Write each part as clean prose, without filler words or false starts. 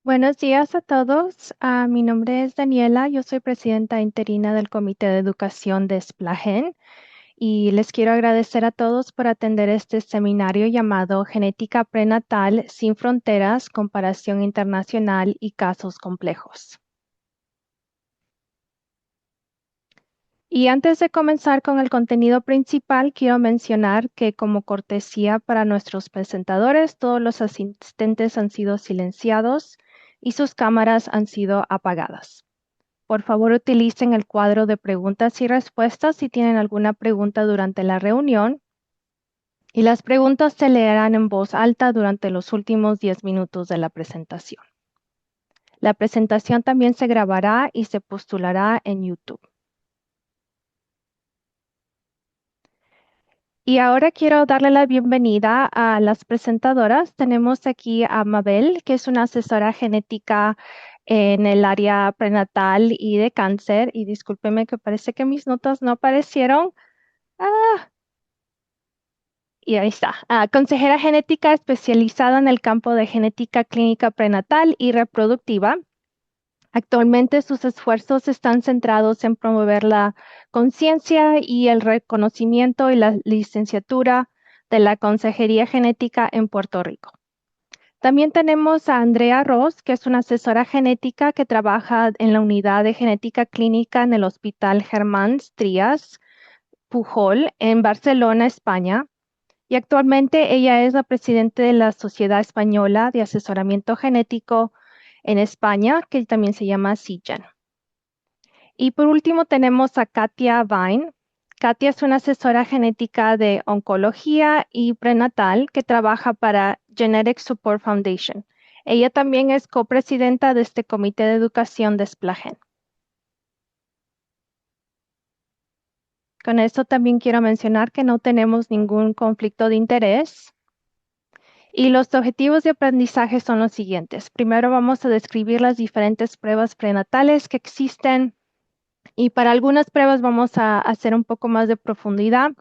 Buenos días a todos. Mi nombre es Daniela. Yo soy presidenta interina del Comité de Educación de Splagen y les quiero agradecer a todos por atender este seminario llamado Genética Prenatal sin Fronteras, Comparación Internacional y Casos Complejos. Y antes de comenzar con el contenido principal, quiero mencionar que como cortesía para nuestros presentadores, todos los asistentes han sido silenciados y sus cámaras han sido apagadas. Por favor, utilicen el cuadro de preguntas y respuestas si tienen alguna pregunta durante la reunión y las preguntas se leerán en voz alta durante los últimos 10 minutos de la presentación. La presentación también se grabará y se postulará en YouTube. Y ahora quiero darle la bienvenida a las presentadoras. Tenemos aquí a Mabel, que es una asesora genética en el área prenatal y de cáncer. Y discúlpeme que parece que mis notas no aparecieron. Ah, y ahí está. Consejera genética especializada en el campo de genética clínica prenatal y reproductiva. Actualmente sus esfuerzos están centrados en promover la conciencia y el reconocimiento y la licenciatura de la consejería genética en Puerto Rico. También tenemos a Andrea Ross, que es una asesora genética que trabaja en la unidad de genética clínica en el Hospital Germán Trías Pujol en Barcelona, España. Y actualmente ella es la presidenta de la Sociedad Española de Asesoramiento Genético en España, que también se llama CIGEN. Y por último tenemos a Katia Vine. Katia es una asesora genética de oncología y prenatal que trabaja para Genetic Support Foundation. Ella también es copresidenta de este comité de educación de Splagen. Con esto también quiero mencionar que no tenemos ningún conflicto de interés. Y los objetivos de aprendizaje son los siguientes. Primero vamos a describir las diferentes pruebas prenatales que existen y para algunas pruebas vamos a hacer un poco más de profundidad.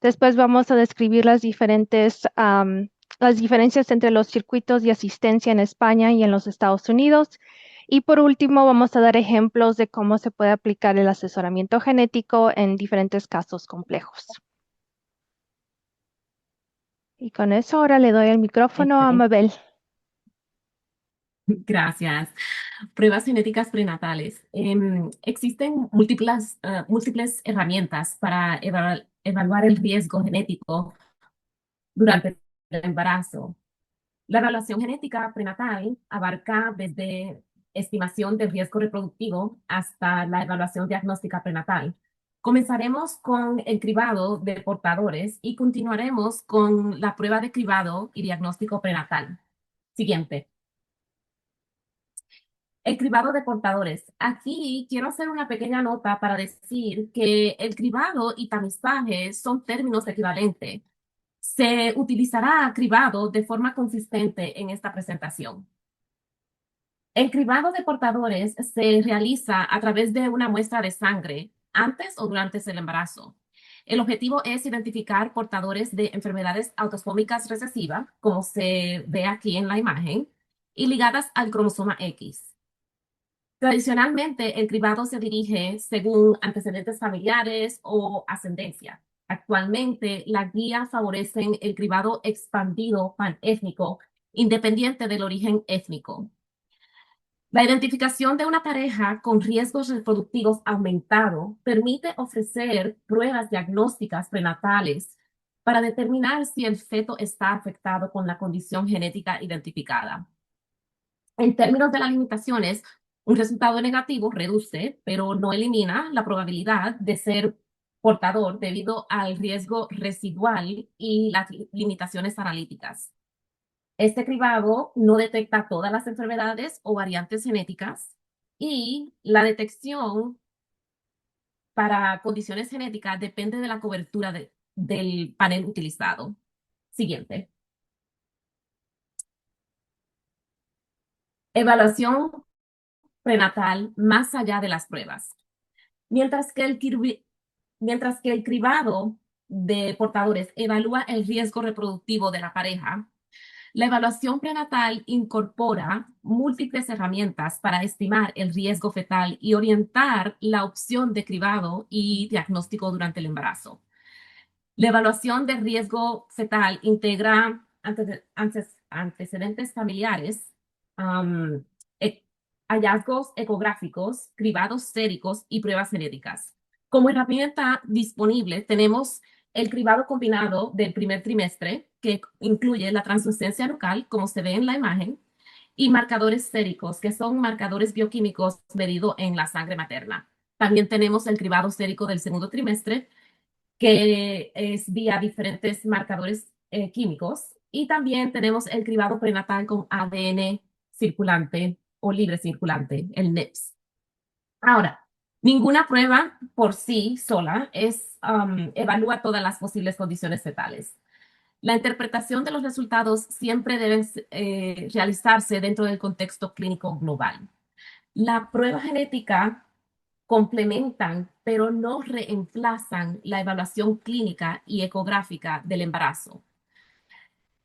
Después vamos a describir las diferencias entre los circuitos de asistencia en España y en los Estados Unidos. Y por último, vamos a dar ejemplos de cómo se puede aplicar el asesoramiento genético en diferentes casos complejos. Y con eso ahora le doy el micrófono a Excelente. Mabel. Gracias. Pruebas genéticas prenatales. Existen múltiples herramientas para evaluar el riesgo genético durante el embarazo. La evaluación genética prenatal abarca desde estimación del riesgo reproductivo hasta la evaluación diagnóstica prenatal. Comenzaremos con el cribado de portadores y continuaremos con la prueba de cribado y diagnóstico prenatal. Siguiente. El cribado de portadores. Aquí quiero hacer una pequeña nota para decir que el cribado y tamizaje son términos equivalentes. Se utilizará cribado de forma consistente en esta presentación. El cribado de portadores se realiza a través de una muestra de sangre antes o durante el embarazo. El objetivo es identificar portadores de enfermedades autosómicas recesivas, como se ve aquí en la imagen, y ligadas al cromosoma X. Tradicionalmente, el cribado se dirige según antecedentes familiares o ascendencia. Actualmente, las guías favorecen el cribado expandido panétnico, independiente del origen étnico. La identificación de una pareja con riesgos reproductivos aumentados permite ofrecer pruebas diagnósticas prenatales para determinar si el feto está afectado con la condición genética identificada. En términos de las limitaciones, un resultado negativo reduce, pero no elimina la probabilidad de ser portador debido al riesgo residual y las limitaciones analíticas. Este cribado no detecta todas las enfermedades o variantes genéticas y la detección para condiciones genéticas depende de la cobertura del panel utilizado. Siguiente. Evaluación prenatal más allá de las pruebas. Mientras que el cribado de portadores evalúa el riesgo reproductivo de la pareja, La evaluación prenatal incorpora múltiples herramientas para estimar el riesgo fetal y orientar la opción de cribado y diagnóstico durante el embarazo. La evaluación de riesgo fetal integra antecedentes familiares, am, e- hallazgos ecográficos, cribados séricos y pruebas genéticas. Como herramienta disponible tenemos el cribado combinado del primer trimestre, que incluye la translucencia local, como se ve en la imagen, y marcadores séricos, que son marcadores bioquímicos medidos en la sangre materna. También tenemos el cribado sérico del segundo trimestre, que es vía diferentes marcadores químicos. Y también tenemos el cribado prenatal con ADN circulante o libre circulante, el NIPS. Ahora, ninguna prueba por sí sola evalúa todas las posibles condiciones fetales. La interpretación de los resultados siempre debe realizarse dentro del contexto clínico global. La prueba genética complementan, pero no reemplazan la evaluación clínica y ecográfica del embarazo.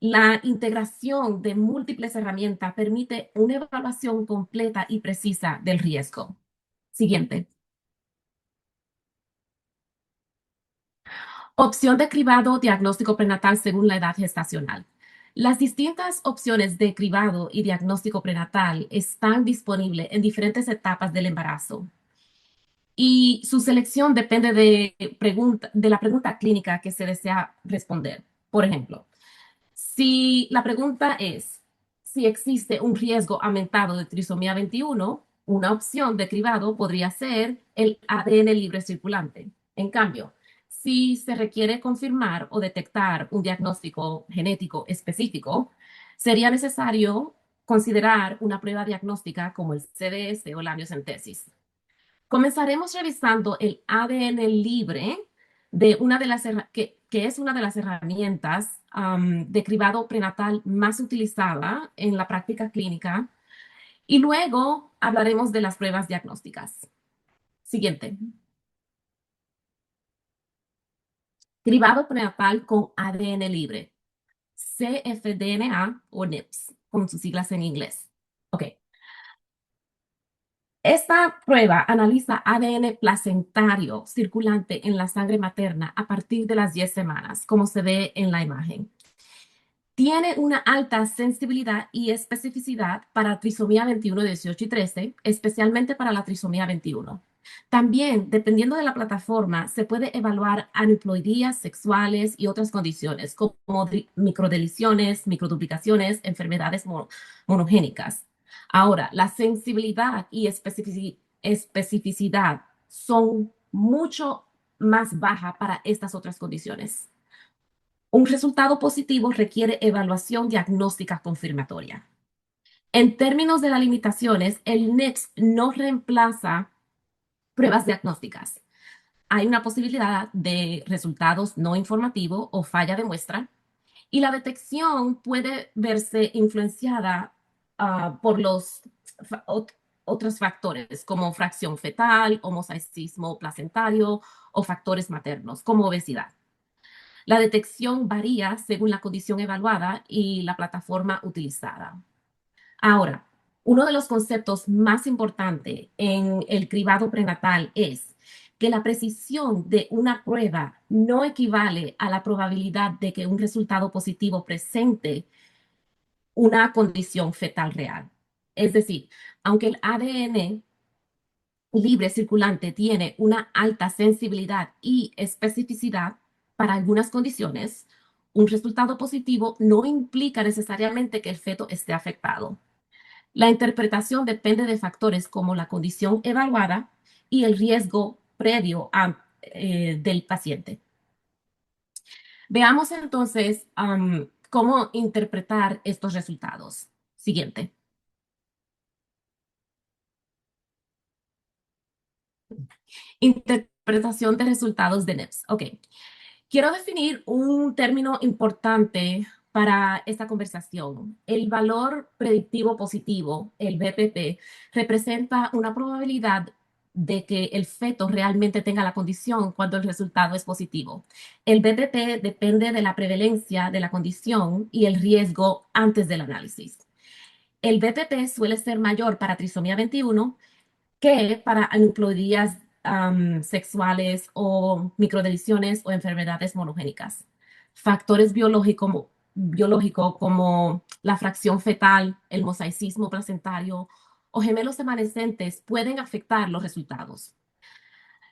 La integración de múltiples herramientas permite una evaluación completa y precisa del riesgo. Siguiente. Opción de cribado diagnóstico prenatal según la edad gestacional. Las distintas opciones de cribado y diagnóstico prenatal están disponibles en diferentes etapas del embarazo, y su selección depende de la pregunta clínica que se desea responder. Por ejemplo, si la pregunta es si existe un riesgo aumentado de trisomía 21, una opción de cribado podría ser el ADN libre circulante. En cambio, si se requiere confirmar o detectar un diagnóstico genético específico, sería necesario considerar una prueba diagnóstica como el CDS o la amniocentesis. Comenzaremos revisando el ADN libre de una de las que es una de las herramientas de cribado prenatal más utilizada en la práctica clínica, y luego hablaremos de las pruebas diagnósticas. Siguiente. Cribado prenatal con ADN libre, cfDNA o NIPS, con sus siglas en inglés. Ok. Esta prueba analiza ADN placentario circulante en la sangre materna a partir de las 10 semanas, como se ve en la imagen. Tiene una alta sensibilidad y especificidad para trisomía 21, 18 y 13, especialmente para la trisomía 21. También, dependiendo de la plataforma, se puede evaluar aneuploidías sexuales y otras condiciones como microdeleciones, microduplicaciones, enfermedades monogénicas. Ahora, la sensibilidad y especificidad son mucho más baja para estas otras condiciones. Un resultado positivo requiere evaluación diagnóstica confirmatoria. En términos de las limitaciones, el NIPS no reemplaza pruebas diagnósticas. Hay una posibilidad de resultados no informativos o falla de muestra, y la detección puede verse influenciada por los otros factores como fracción fetal, homozaicismo placentario o factores maternos como obesidad. La detección varía según la condición evaluada y la plataforma utilizada. Ahora, uno de los conceptos más importantes en el cribado prenatal es que la precisión de una prueba no equivale a la probabilidad de que un resultado positivo presente una condición fetal real. Es decir, aunque el ADN libre circulante tiene una alta sensibilidad y especificidad para algunas condiciones, un resultado positivo no implica necesariamente que el feto esté afectado. La interpretación depende de factores como la condición evaluada y el riesgo previo del paciente. Veamos entonces cómo interpretar estos resultados. Siguiente. Interpretación de resultados de NIPS. Ok. Quiero definir un término importante para esta conversación. El valor predictivo positivo, el VPP, representa una probabilidad de que el feto realmente tenga la condición cuando el resultado es positivo. El BPP depende de la prevalencia de la condición y el riesgo antes del análisis. El BPP suele ser mayor para trisomía 21 que para aneuploidías sexuales o microdeleciones o enfermedades monogénicas. Factores biológicos como la fracción fetal, el mosaicismo placentario o gemelos evanescentes pueden afectar los resultados.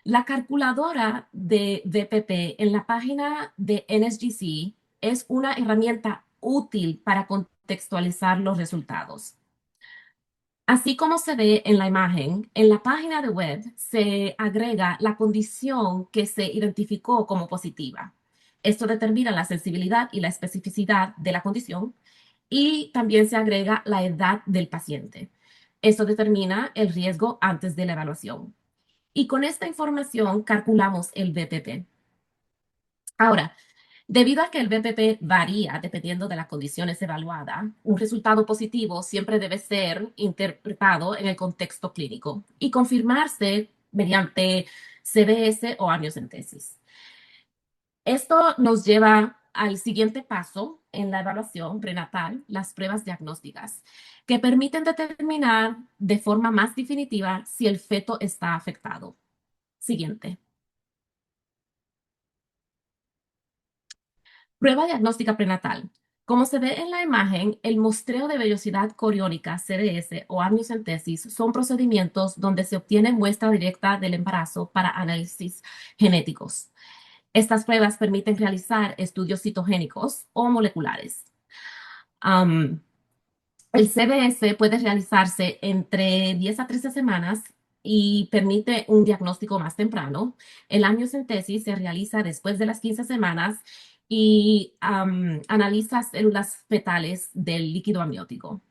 La calculadora de VPP en la página de NSGC es una herramienta útil para contextualizar los resultados. Así como se ve en la imagen, en la página de web se agrega la condición que se identificó como positiva. Esto determina la sensibilidad y la especificidad de la condición y también se agrega la edad del paciente. Esto determina el riesgo antes de la evaluación. Y con esta información calculamos el BPP. Ahora, debido a que el BPP varía dependiendo de las condiciones evaluadas, un resultado positivo siempre debe ser interpretado en el contexto clínico y confirmarse mediante CBS o amniocentesis. Esto nos lleva al siguiente paso en la evaluación prenatal, las pruebas diagnósticas, que permiten determinar de forma más definitiva si el feto está afectado. Siguiente. Prueba diagnóstica prenatal. Como se ve en la imagen, el muestreo de vellosidad coriónica, CDS o amniocentesis son procedimientos donde se obtiene muestra directa del embarazo para análisis genéticos. Estas pruebas permiten realizar estudios citogénicos o moleculares. Um, el CBS puede realizarse entre 10 a 13 semanas y permite un diagnóstico más temprano. El amniocentesis se realiza después de las 15 semanas y analiza células fetales del líquido amniótico.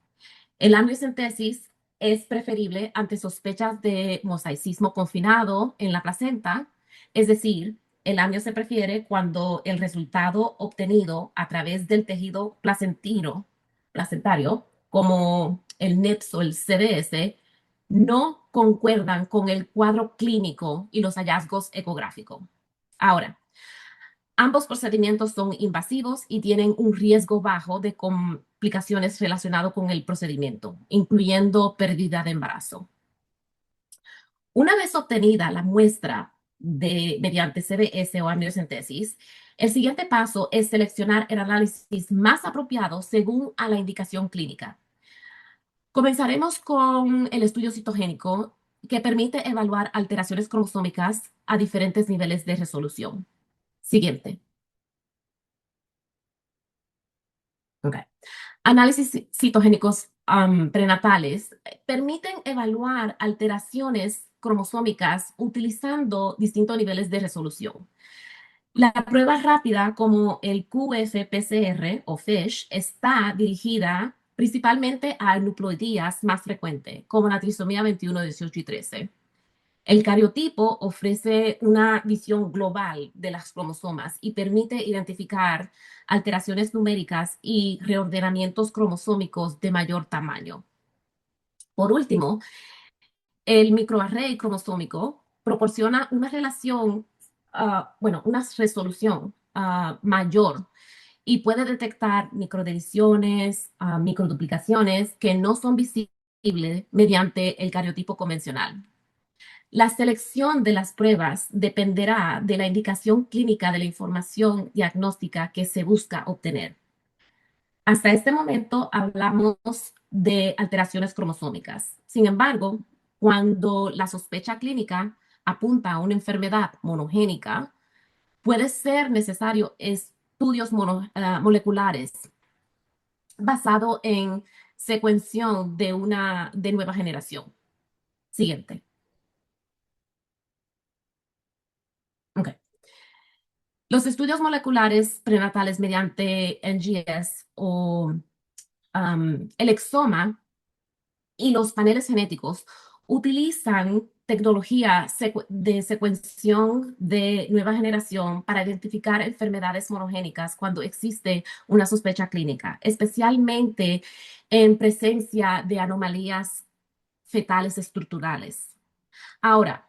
El amniocentesis es preferible ante sospechas de mosaicismo confinado en la placenta, es decir, el amnio se prefiere cuando el resultado obtenido a través del tejido placentario, como el NEPS o el CDS, no concuerdan con el cuadro clínico y los hallazgos ecográficos. Ahora, ambos procedimientos son invasivos y tienen un riesgo bajo de complicaciones relacionadas con el procedimiento, incluyendo pérdida de embarazo. Una vez obtenida la muestra mediante CBS o amniocentesis, el siguiente paso es seleccionar el análisis más apropiado según a la indicación clínica. Comenzaremos con el estudio citogénico que permite evaluar alteraciones cromosómicas a diferentes niveles de resolución. Siguiente. Okay. Análisis citogénicos prenatales permiten evaluar alteraciones cromosómicas utilizando distintos niveles de resolución. La prueba rápida como el QFPCR o FISH está dirigida principalmente a enucleotídeas más frecuentes, como la trisomía 21, 18 y 13. El cariotipo ofrece una visión global de las cromosomas y permite identificar alteraciones numéricas y reordenamientos cromosómicos de mayor tamaño. Por último, el microarray cromosómico proporciona una relación, una resolución mayor y puede detectar microdeleciones, microduplicaciones que no son visibles mediante el cariotipo convencional. La selección de las pruebas dependerá de la indicación clínica de la información diagnóstica que se busca obtener. Hasta este momento hablamos de alteraciones cromosómicas. Sin embargo, cuando la sospecha clínica apunta a una enfermedad monogénica, puede ser necesario estudios moleculares basados en secuenciación de nueva generación. Siguiente. Okay. Los estudios moleculares prenatales mediante NGS o el exoma y los paneles genéticos utilizan tecnología de secuenciación de nueva generación para identificar enfermedades monogénicas cuando existe una sospecha clínica, especialmente en presencia de anomalías fetales estructurales. Ahora,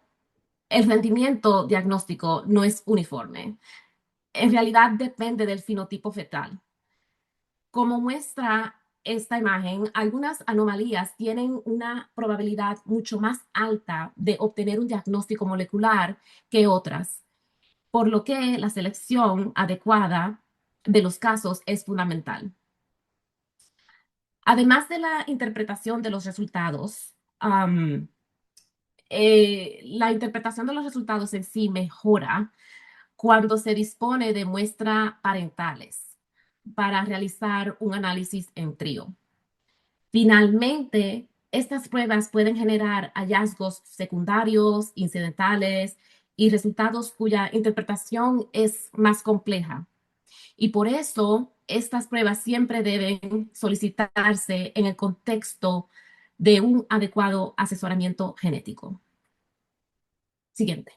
el rendimiento diagnóstico no es uniforme. En realidad depende del fenotipo fetal. Como muestra esta imagen, algunas anomalías tienen una probabilidad mucho más alta de obtener un diagnóstico molecular que otras, por lo que la selección adecuada de los casos es fundamental. Además de la interpretación de los resultados, la interpretación de los resultados en sí mejora cuando se dispone de muestras parentales para realizar un análisis en trío. Finalmente, estas pruebas pueden generar hallazgos secundarios, incidentales y resultados cuya interpretación es más compleja. Y por eso, estas pruebas siempre deben solicitarse en el contexto de un adecuado asesoramiento genético. Siguiente.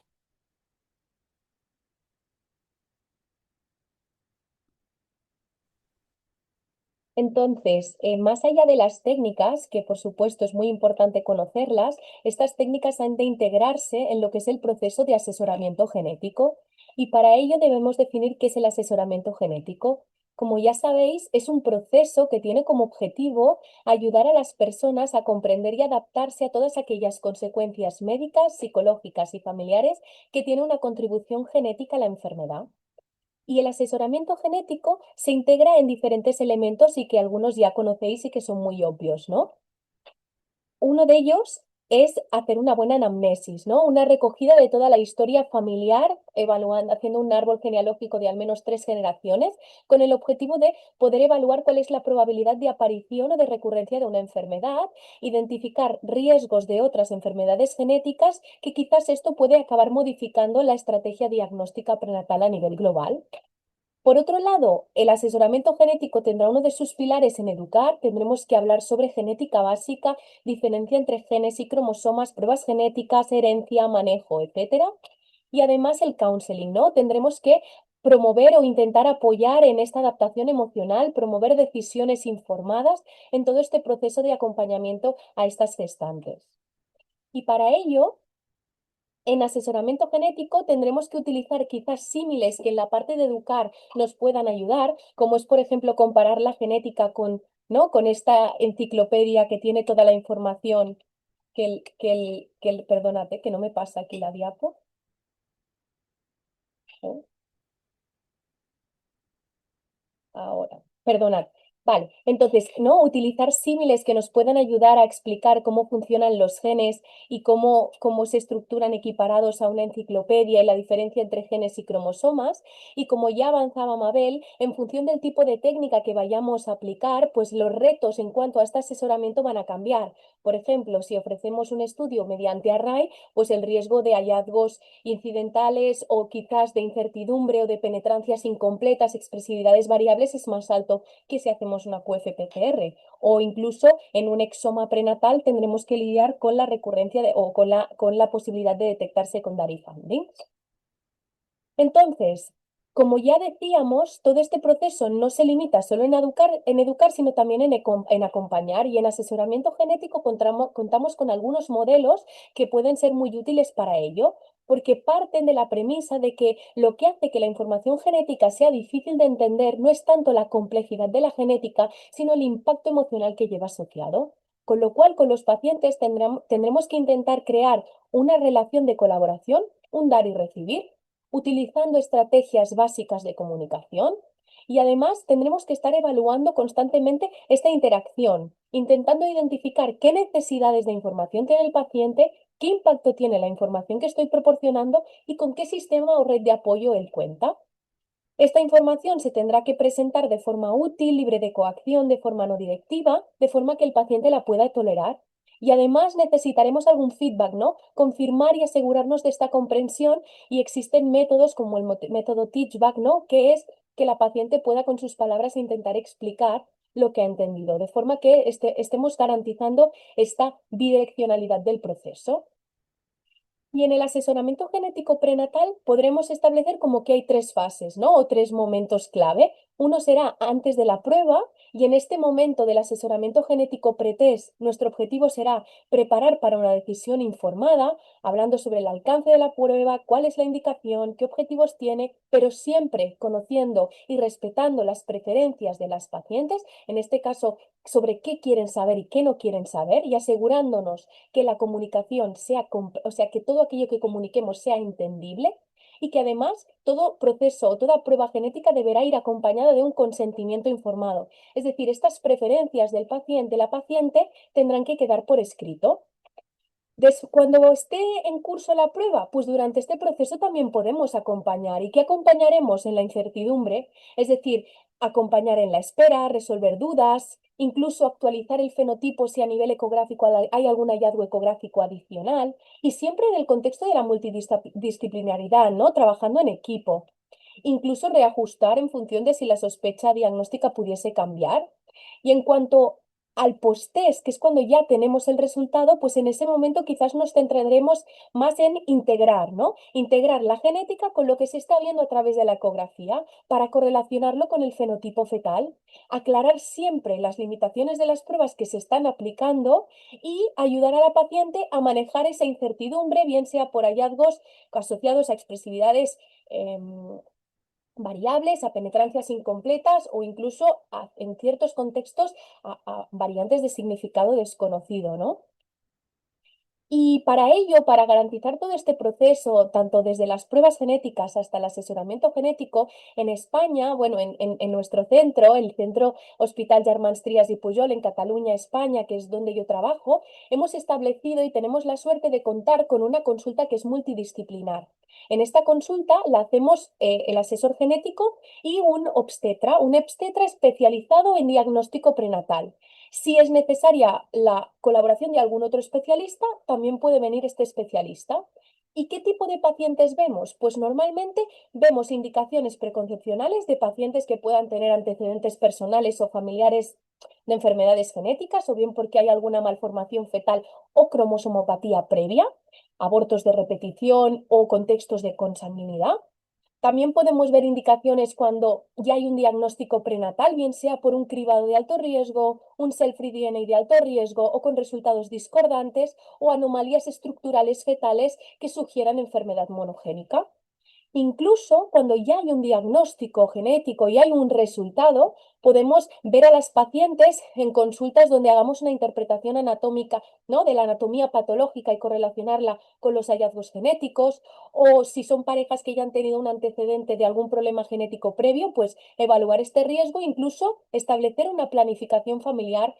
Entonces, más allá de las técnicas, que por supuesto es muy importante conocerlas, estas técnicas han de integrarse en lo que es el proceso de asesoramiento genético y para ello debemos definir qué es el asesoramiento genético. Como ya sabéis, es un proceso que tiene como objetivo ayudar a las personas a comprender y adaptarse a todas aquellas consecuencias médicas, psicológicas y familiares que tiene una contribución genética a la enfermedad. Y el asesoramiento genético se integra en diferentes elementos y que algunos ya conocéis y que son muy obvios, ¿no? Uno de ellos es hacer una buena anamnesis, ¿no? Una recogida de toda la historia familiar, evaluando, haciendo un árbol genealógico de al menos 3 generaciones, con el objetivo de poder evaluar cuál es la probabilidad de aparición o de recurrencia de una enfermedad, identificar riesgos de otras enfermedades genéticas, que quizás esto puede acabar modificando la estrategia diagnóstica prenatal a nivel global. Por otro lado, el asesoramiento genético tendrá uno de sus pilares en educar. Tendremos que hablar sobre genética básica, diferencia entre genes y cromosomas, pruebas genéticas, herencia, manejo, etcétera. Y además el counseling, ¿no? Tendremos que promover o intentar apoyar en esta adaptación emocional, promover decisiones informadas en todo este proceso de acompañamiento a estas gestantes. Y para ello, en asesoramiento genético tendremos que utilizar quizás símiles que en la parte de educar nos puedan ayudar, como es, por ejemplo, comparar la genética con, ¿no? Con esta enciclopedia que tiene toda la información perdónate, que no me pasa aquí la diapo. ¿Eh? Ahora, perdonad. Vale, entonces, ¿no? Utilizar símiles que nos puedan ayudar a explicar cómo funcionan los genes y cómo se estructuran equiparados a una enciclopedia y la diferencia entre genes y cromosomas. Y como ya avanzaba Mabel, en función del tipo de técnica que vayamos a aplicar, pues los retos en cuanto a este asesoramiento van a cambiar. Por ejemplo, si ofrecemos un estudio mediante array, pues el riesgo de hallazgos incidentales o quizás de incertidumbre o de penetrancias incompletas, expresividades variables es más alto que si hacemos una QF-PCR. O incluso en un exoma prenatal tendremos que lidiar con la recurrencia o con la posibilidad de detectar secondary findings. Entonces, como ya decíamos, todo este proceso no se limita solo en educar, sino también en acompañar y en asesoramiento genético contamos con algunos modelos que pueden ser muy útiles para ello, porque parten de la premisa de que lo que hace que la información genética sea difícil de entender no es tanto la complejidad de la genética, sino el impacto emocional que lleva asociado. Con lo cual, con los pacientes tendremos que intentar crear una relación de colaboración, un dar y recibir utilizando estrategias básicas de comunicación y además tendremos que estar evaluando constantemente esta interacción, intentando identificar qué necesidades de información tiene el paciente, qué impacto tiene la información que estoy proporcionando y con qué sistema o red de apoyo él cuenta. Esta información se tendrá que presentar de forma útil, libre de coacción, de forma no directiva, de forma que el paciente la pueda tolerar. Y además necesitaremos algún feedback, ¿no? Confirmar y asegurarnos de esta comprensión y existen métodos como el método Teachback, ¿no? Que es que la paciente pueda con sus palabras intentar explicar lo que ha entendido, de forma que estemos garantizando esta bidireccionalidad del proceso. Y en el asesoramiento genético prenatal podremos establecer como que hay 3 fases, ¿no? O 3 momentos clave. Uno será antes de la prueba y en este momento del asesoramiento genético pretest, nuestro objetivo será preparar para una decisión informada, hablando sobre el alcance de la prueba, cuál es la indicación, qué objetivos tiene, pero siempre conociendo y respetando las preferencias de las pacientes, en este caso sobre qué quieren saber y qué no quieren saber, y asegurándonos que la comunicación sea, o sea, que todo aquello que comuniquemos sea entendible y que además todo proceso o toda prueba genética deberá ir acompañada de un consentimiento informado. Es decir, estas preferencias del paciente, la paciente, tendrán que quedar por escrito. Cuando esté en curso la prueba, pues durante este proceso también podemos acompañar. ¿Y qué acompañaremos en la incertidumbre? Es decir, acompañar en la espera, resolver dudas, incluso actualizar el fenotipo si a nivel ecográfico hay algún hallazgo ecográfico adicional, y siempre en el contexto de la multidisciplinaridad, ¿no? Trabajando en equipo. Incluso reajustar en función de si la sospecha diagnóstica pudiese cambiar. Y en cuanto al post-test, que es cuando ya tenemos el resultado, pues en ese momento quizás nos centraremos más en integrar, ¿no? Integrar la genética con lo que se está viendo a través de la ecografía para correlacionarlo con el fenotipo fetal, aclarar siempre las limitaciones de las pruebas que se están aplicando y ayudar a la paciente a manejar esa incertidumbre, bien sea por hallazgos asociados a expresividades variables, a penetrancias incompletas o incluso en ciertos contextos a variantes de significado desconocido, ¿no? Y para ello, para garantizar todo este proceso, tanto desde las pruebas genéticas hasta el asesoramiento genético, en España, bueno, en nuestro centro, el Centro Hospital Germans Trias y Pujol en Cataluña, España, que es donde yo trabajo, hemos establecido y tenemos la suerte de contar con una consulta que es multidisciplinar. En esta consulta la hacemos el asesor genético y un obstetra especializado en diagnóstico prenatal. Si es necesaria la colaboración de algún otro especialista, también puede venir este especialista. ¿Y qué tipo de pacientes vemos? Pues normalmente vemos indicaciones preconcepcionales de pacientes que puedan tener antecedentes personales o familiares de enfermedades genéticas, o bien porque hay alguna malformación fetal o cromosomopatía previa, abortos de repetición o contextos de consanguinidad. También podemos ver indicaciones cuando ya hay un diagnóstico prenatal, bien sea por un cribado de alto riesgo, un cell-free DNA de alto riesgo o con resultados discordantes o anomalías estructurales fetales que sugieran enfermedad monogénica. Incluso cuando ya hay un diagnóstico genético y hay un resultado, podemos ver a las pacientes en consultas donde hagamos una interpretación anatómica, ¿no? De la anatomía patológica y correlacionarla con los hallazgos genéticos, o si son parejas que ya han tenido un antecedente de algún problema genético previo, pues evaluar este riesgo, incluso establecer una planificación familiar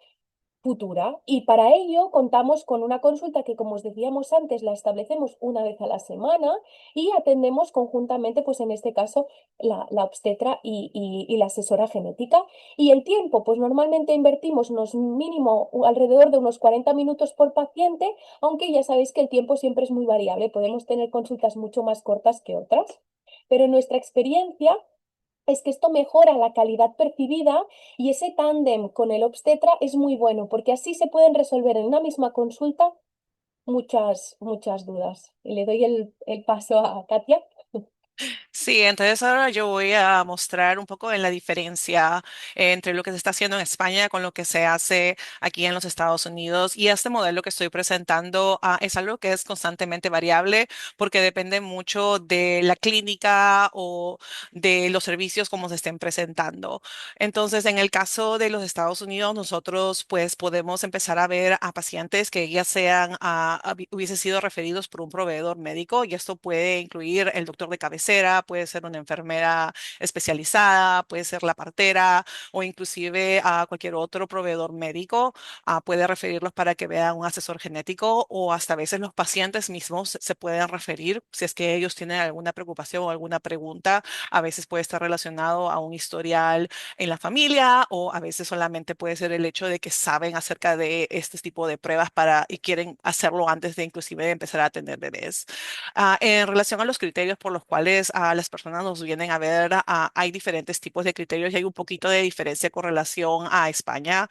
futura. Y para ello contamos con una consulta que, como os decíamos antes, la establecemos una vez a la semana y atendemos conjuntamente, pues en este caso, la obstetra y la asesora genética. Y el tiempo, pues normalmente invertimos unos mínimo alrededor de unos 40 minutos por paciente, aunque ya sabéis que el tiempo siempre es muy variable. Podemos tener consultas mucho más cortas que otras. Pero en nuestra experiencia, es que esto mejora la calidad percibida y ese tándem con el obstetra es muy bueno porque así se pueden resolver en una misma consulta muchas dudas. Y le doy el paso a Katia. Sí, entonces ahora yo voy a mostrar un poco en la diferencia entre lo que se está haciendo en España con lo que se hace aquí en los Estados Unidos. Y este modelo que estoy presentando es algo que es constantemente variable porque depende mucho de la clínica o de los servicios como se estén presentando. Entonces, en el caso de los Estados Unidos, nosotros pues podemos empezar a ver a pacientes que ya sean, hubiesen sido referidos por un proveedor médico y esto puede incluir el doctor de cabecera, puede ser una enfermera especializada, puede ser la partera o inclusive a cualquier otro proveedor médico. Puede referirlos para que vean un asesor genético o hasta a veces los pacientes mismos se pueden referir si es que ellos tienen alguna preocupación o alguna pregunta. A veces puede estar relacionado a un historial en la familia o a veces solamente puede ser el hecho de que saben acerca de este tipo de pruebas y quieren hacerlo antes de inclusive empezar a tener bebés. En relación a los criterios por los cuales las las personas nos vienen a ver, hay diferentes tipos de criterios y hay un poquito de diferencia con relación a España,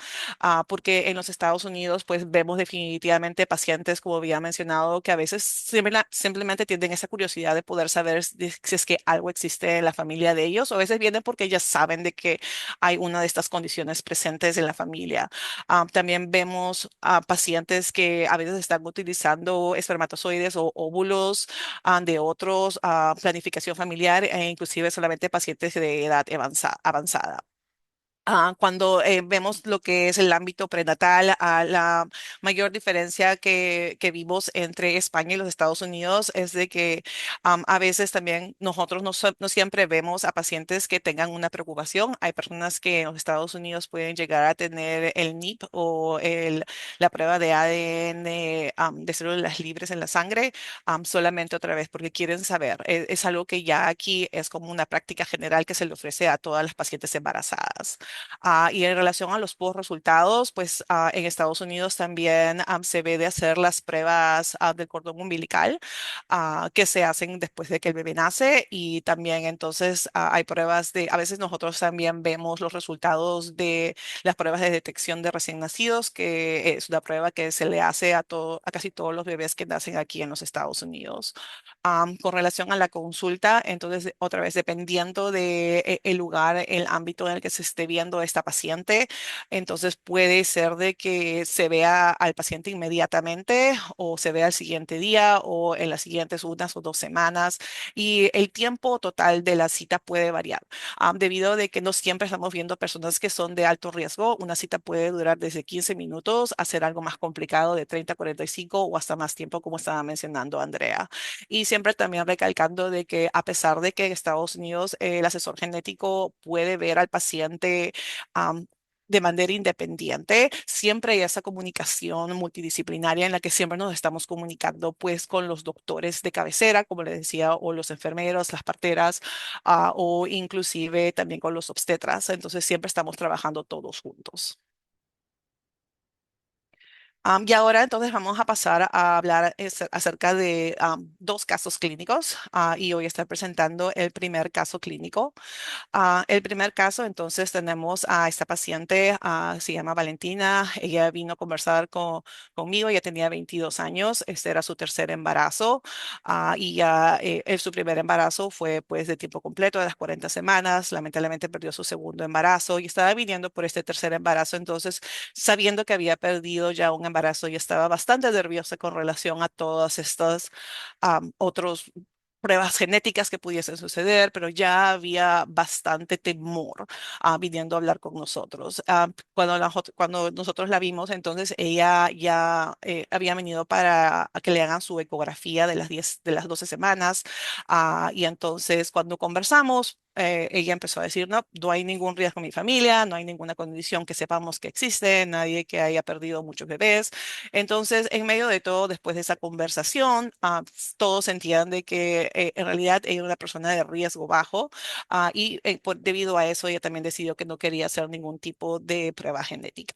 porque en los Estados Unidos pues vemos definitivamente pacientes, como había mencionado, que a veces simplemente tienen esa curiosidad de poder saber si es que algo existe en la familia de ellos, o a veces vienen porque ya saben de que hay una de estas condiciones presentes en la familia. También vemos a pacientes que a veces están utilizando espermatozoides o óvulos de otros, planificación familiar e inclusive solamente pacientes de edad avanzada. Cuando vemos lo que es el ámbito prenatal, la mayor diferencia que vimos entre España y los Estados Unidos es de que a veces también nosotros no siempre vemos a pacientes que tengan una preocupación. Hay personas que en los Estados Unidos pueden llegar a tener el NIP o la prueba de ADN de células libres en la sangre, solamente otra vez porque quieren saber. Es algo que ya aquí es como una práctica general que se le ofrece a todas las pacientes embarazadas. Y en relación a los post resultados, pues en Estados Unidos también se ve de hacer las pruebas del cordón umbilical que se hacen después de que el bebé nace y también entonces hay pruebas a veces nosotros también vemos los resultados de las pruebas de detección de recién nacidos, que es una prueba que se le hace a casi todos los bebés que nacen aquí en los Estados Unidos. Con relación a la consulta, entonces otra vez dependiendo de el lugar, el ámbito en el que se esté viendo esta paciente, entonces puede ser de que se vea al paciente inmediatamente o se vea al siguiente día o en las siguientes 1 o 2 semanas y el tiempo total de la cita puede variar. Debido a de que no siempre estamos viendo personas que son de alto riesgo, una cita puede durar desde 15 minutos a ser algo más complicado de 30 a 45 o hasta más tiempo como estaba mencionando Andrea. Y siempre también recalcando de que a pesar de que en Estados Unidos el asesor genético puede ver al paciente am, de manera independiente, siempre hay esa comunicación multidisciplinaria en la que siempre nos estamos comunicando pues con los doctores de cabecera, como les decía, o los enfermeros, las parteras, o inclusive también con los obstetras. Entonces siempre estamos trabajando todos juntos. Y ahora entonces vamos a pasar a hablar acerca de 2 casos clínicos y hoy estoy presentando el primer caso clínico. El primer caso, entonces tenemos a esta paciente, se llama Valentina, ella vino a conversar conmigo, ella tenía 22 años, este era su tercer embarazo y ya su primer embarazo fue pues de tiempo completo, de las 40 semanas, lamentablemente perdió su segundo embarazo y estaba viniendo por este tercer embarazo, entonces sabiendo que había perdido ya un embarazo y estaba bastante nerviosa con relación a todas estas otros pruebas genéticas que pudiesen suceder, pero ya había bastante temor viniendo a hablar con nosotros. Cuando nosotros la vimos, entonces ella ya había venido para a que le hagan su ecografía de las 12 semanas y entonces cuando conversamos, ella empezó a decir, no, no hay ningún riesgo en mi familia, no hay ninguna condición que sepamos que existe, nadie que haya perdido muchos bebés. Entonces, en medio de todo, después de esa conversación, todos sentían de que en realidad ella era una persona de riesgo bajo y debido a eso ella también decidió que no quería hacer ningún tipo de prueba genética.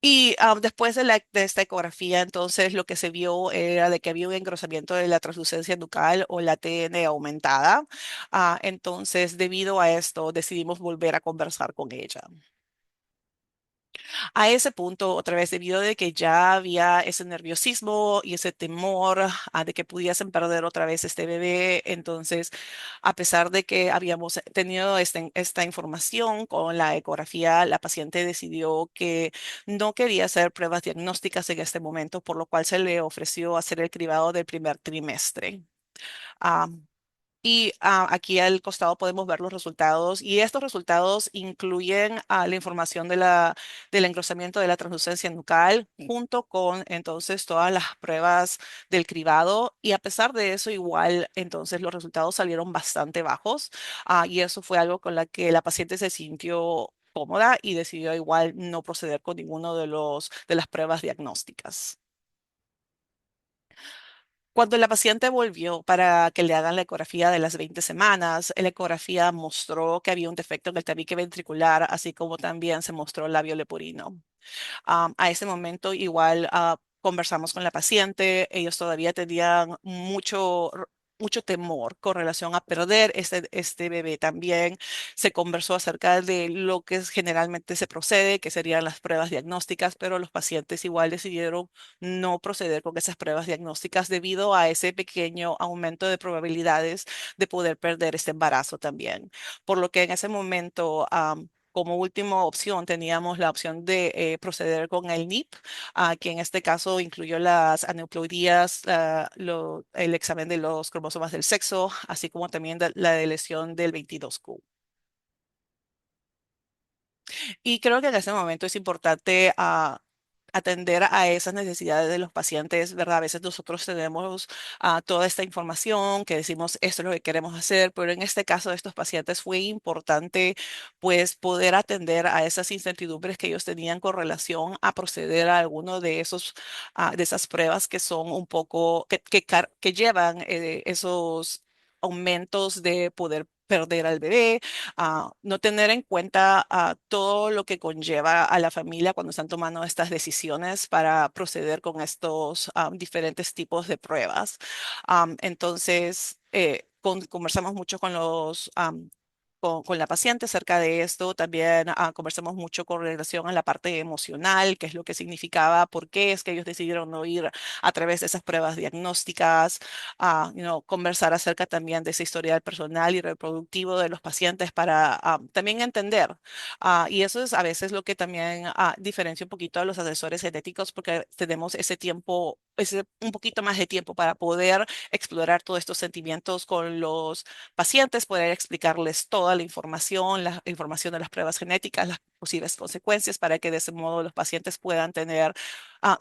Y después de esta ecografía, entonces lo que se vio era de que había un engrosamiento de la translucencia nucal o la TN aumentada. Entonces, debido a esto, decidimos volver a conversar con ella. A ese punto, otra vez, debido de que ya había ese nerviosismo y ese temor de que pudiesen perder otra vez este bebé, entonces, a pesar de que habíamos tenido esta información con la ecografía, la paciente decidió que no quería hacer pruebas diagnósticas en este momento, por lo cual se le ofreció hacer el cribado del primer trimestre. Ah, y aquí al costado podemos ver los resultados y estos resultados incluyen la información del engrosamiento de la translucencia nucal junto con entonces todas las pruebas del cribado y a pesar de eso igual entonces los resultados salieron bastante bajos y eso fue algo con la que la paciente se sintió cómoda y decidió igual no proceder con ninguno de las pruebas diagnósticas. Cuando la paciente volvió para que le hagan la ecografía de las 20 semanas, la ecografía mostró que había un defecto en el tabique ventricular, así como también se mostró el labio leporino. A ese momento igual conversamos con la paciente, ellos todavía tenían mucho temor con relación a perder este bebé. También se conversó acerca de lo que generalmente se procede, que serían las pruebas diagnósticas, pero los pacientes igual decidieron no proceder con esas pruebas diagnósticas debido a ese pequeño aumento de probabilidades de poder perder este embarazo también. Por lo que en ese momento, como última opción teníamos la opción de proceder con el NIP, que en este caso incluyó las aneuploidías, el examen de los cromosomas del sexo, así como también la de lesión del 22q. Y creo que en ese momento es importante atender a esas necesidades de los pacientes, ¿verdad? A veces nosotros tenemos toda esta información que decimos esto es lo que queremos hacer, pero en este caso de estos pacientes fue importante pues poder atender a esas incertidumbres que ellos tenían con relación a proceder a alguno de de esas pruebas que son un poco, que llevan esos aumentos de poder perder al bebé, no tener en cuenta todo lo que conlleva a la familia cuando están tomando estas decisiones para proceder con estos diferentes tipos de pruebas. Entonces, conversamos mucho con con la paciente acerca de esto. También conversamos mucho con relación a la parte emocional, qué es lo que significaba, por qué es que ellos decidieron no ir a través de esas pruebas diagnósticas, conversar acerca también de ese historial personal y reproductivo de los pacientes para también entender. Y eso es a veces lo que también diferencia un poquito a los asesores genéticos porque tenemos ese tiempo, un poquito más de tiempo para poder explorar todos estos sentimientos con los pacientes, poder explicarles toda la información de las pruebas genéticas, las posibles consecuencias para que de ese modo los pacientes puedan tener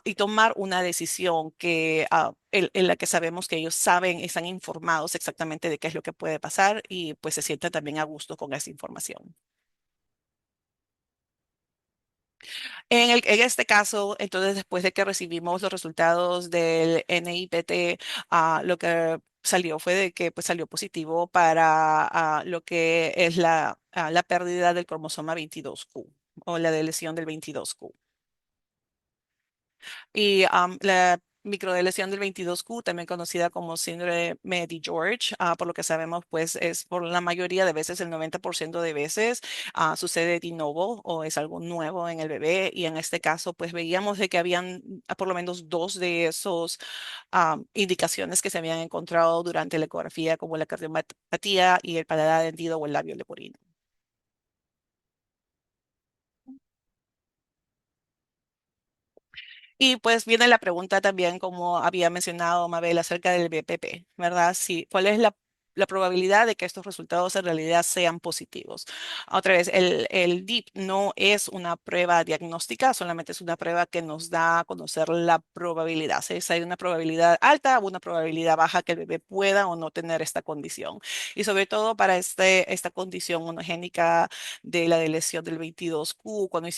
y tomar una decisión en la que sabemos que ellos saben, están informados exactamente de qué es lo que puede pasar y pues se sienten también a gusto con esa información. En este caso, entonces, después de que recibimos los resultados del NIPT, lo que salió fue de que pues, salió positivo para lo que es la pérdida del cromosoma 22q o la de lesión del 22q. Y la microdeleción del 22q, también conocida como síndrome de George, por lo que sabemos, pues es por la mayoría de veces, el 90% de veces, sucede de novo o es algo nuevo en el bebé. Y en este caso, pues veíamos de que habían por lo menos dos de esos indicaciones que se habían encontrado durante la ecografía, como la cardiopatía y el paladar hendido o el labio leporino. Y pues viene la pregunta también, como había mencionado Mabel, acerca del BPP, ¿verdad? Sí, ¿cuál es la probabilidad de que estos resultados en realidad sean positivos? Otra vez, el DIP no es una prueba diagnóstica, solamente es una prueba que nos da a conocer la probabilidad. Si hay una probabilidad alta o una probabilidad baja que el bebé pueda o no tener esta condición. Y sobre todo para esta condición monogénica de la de lesión del 22q, cuando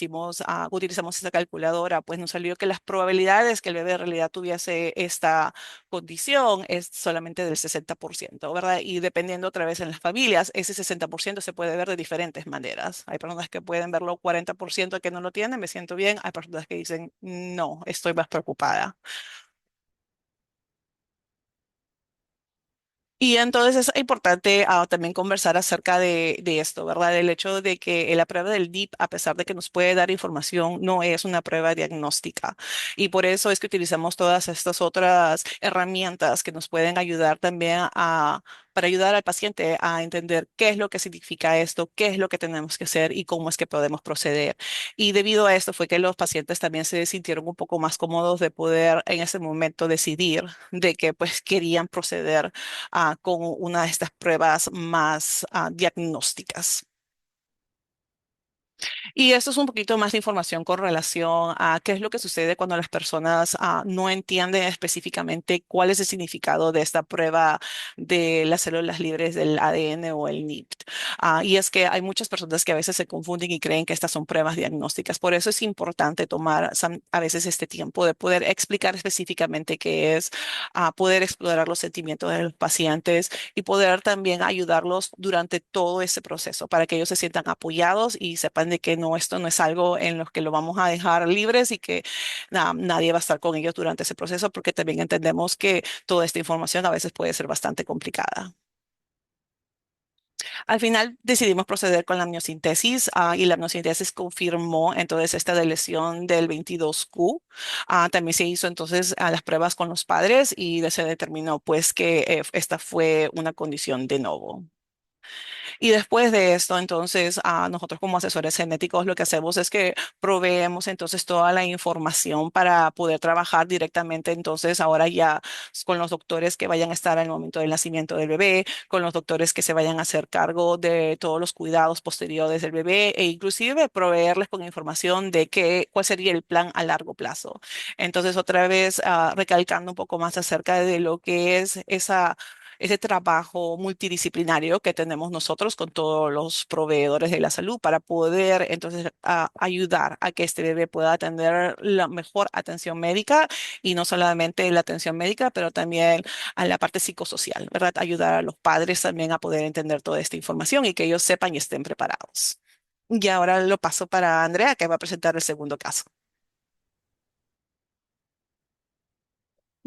utilizamos esta calculadora, pues nos salió que las probabilidades que el bebé en realidad tuviese esta condición es solamente del 60%, ¿verdad? Y dependiendo otra vez en las familias, ese 60% se puede ver de diferentes maneras. Hay personas que pueden verlo 40% que no lo tienen, me siento bien. Hay personas que dicen, no, estoy más preocupada. Y entonces es importante también conversar acerca de esto, ¿verdad? El hecho de que la prueba del DIP, a pesar de que nos puede dar información, no es una prueba diagnóstica. Y por eso es que utilizamos todas estas otras herramientas que nos pueden ayudar también para ayudar al paciente a entender qué es lo que significa esto, qué es lo que tenemos que hacer y cómo es que podemos proceder. Y debido a esto fue que los pacientes también se sintieron un poco más cómodos de poder en ese momento decidir de que pues querían proceder con una de estas pruebas más diagnósticas. Y esto es un poquito más de información con relación a qué es lo que sucede cuando las personas no entienden específicamente cuál es el significado de esta prueba de las células libres del ADN o el NIPT. Y es que hay muchas personas que a veces se confunden y creen que estas son pruebas diagnósticas. Por eso es importante tomar a veces este tiempo de poder explicar específicamente qué es, poder explorar los sentimientos de los pacientes y poder también ayudarlos durante todo ese proceso para que ellos se sientan apoyados y sepan sepan de que no, esto no es algo en lo que lo vamos a dejar libres y que nadie va a estar con ellos durante ese proceso, porque también entendemos que toda esta información a veces puede ser bastante complicada. Al final decidimos proceder con la amniocentesis y la amniocentesis confirmó entonces esta lesión del 22q. También se hizo entonces las pruebas con los padres y se determinó pues que esta fue una condición de novo. Y después de esto, entonces, nosotros como asesores genéticos lo que hacemos es que proveemos entonces toda la información para poder trabajar directamente entonces ahora ya con los doctores que vayan a estar al momento del nacimiento del bebé, con los doctores que se vayan a hacer cargo de todos los cuidados posteriores del bebé e inclusive proveerles con información de cuál sería el plan a largo plazo. Entonces, otra vez, recalcando un poco más acerca de lo que es ese trabajo multidisciplinario que tenemos nosotros con todos los proveedores de la salud para poder entonces ayudar a que este bebé pueda tener la mejor atención médica y no solamente la atención médica, pero también a la parte psicosocial, ¿verdad? Ayudar a los padres también a poder entender toda esta información y que ellos sepan y estén preparados. Y ahora lo paso para Andrea, que va a presentar el segundo caso.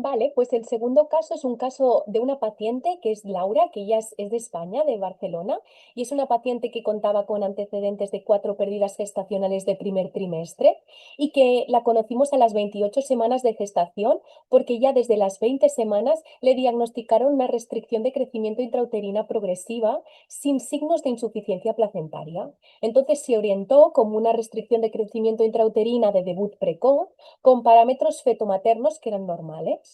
Vale, pues el segundo caso es un caso de una paciente que es Laura, que ella es de España, de Barcelona, y es una paciente que contaba con antecedentes de 4 pérdidas gestacionales de primer trimestre y que la conocimos a las 28 semanas de gestación porque ya desde las 20 semanas le diagnosticaron una restricción de crecimiento intrauterina progresiva sin signos de insuficiencia placentaria. Entonces se orientó como una restricción de crecimiento intrauterina de debut precoz con parámetros fetomaternos que eran normales.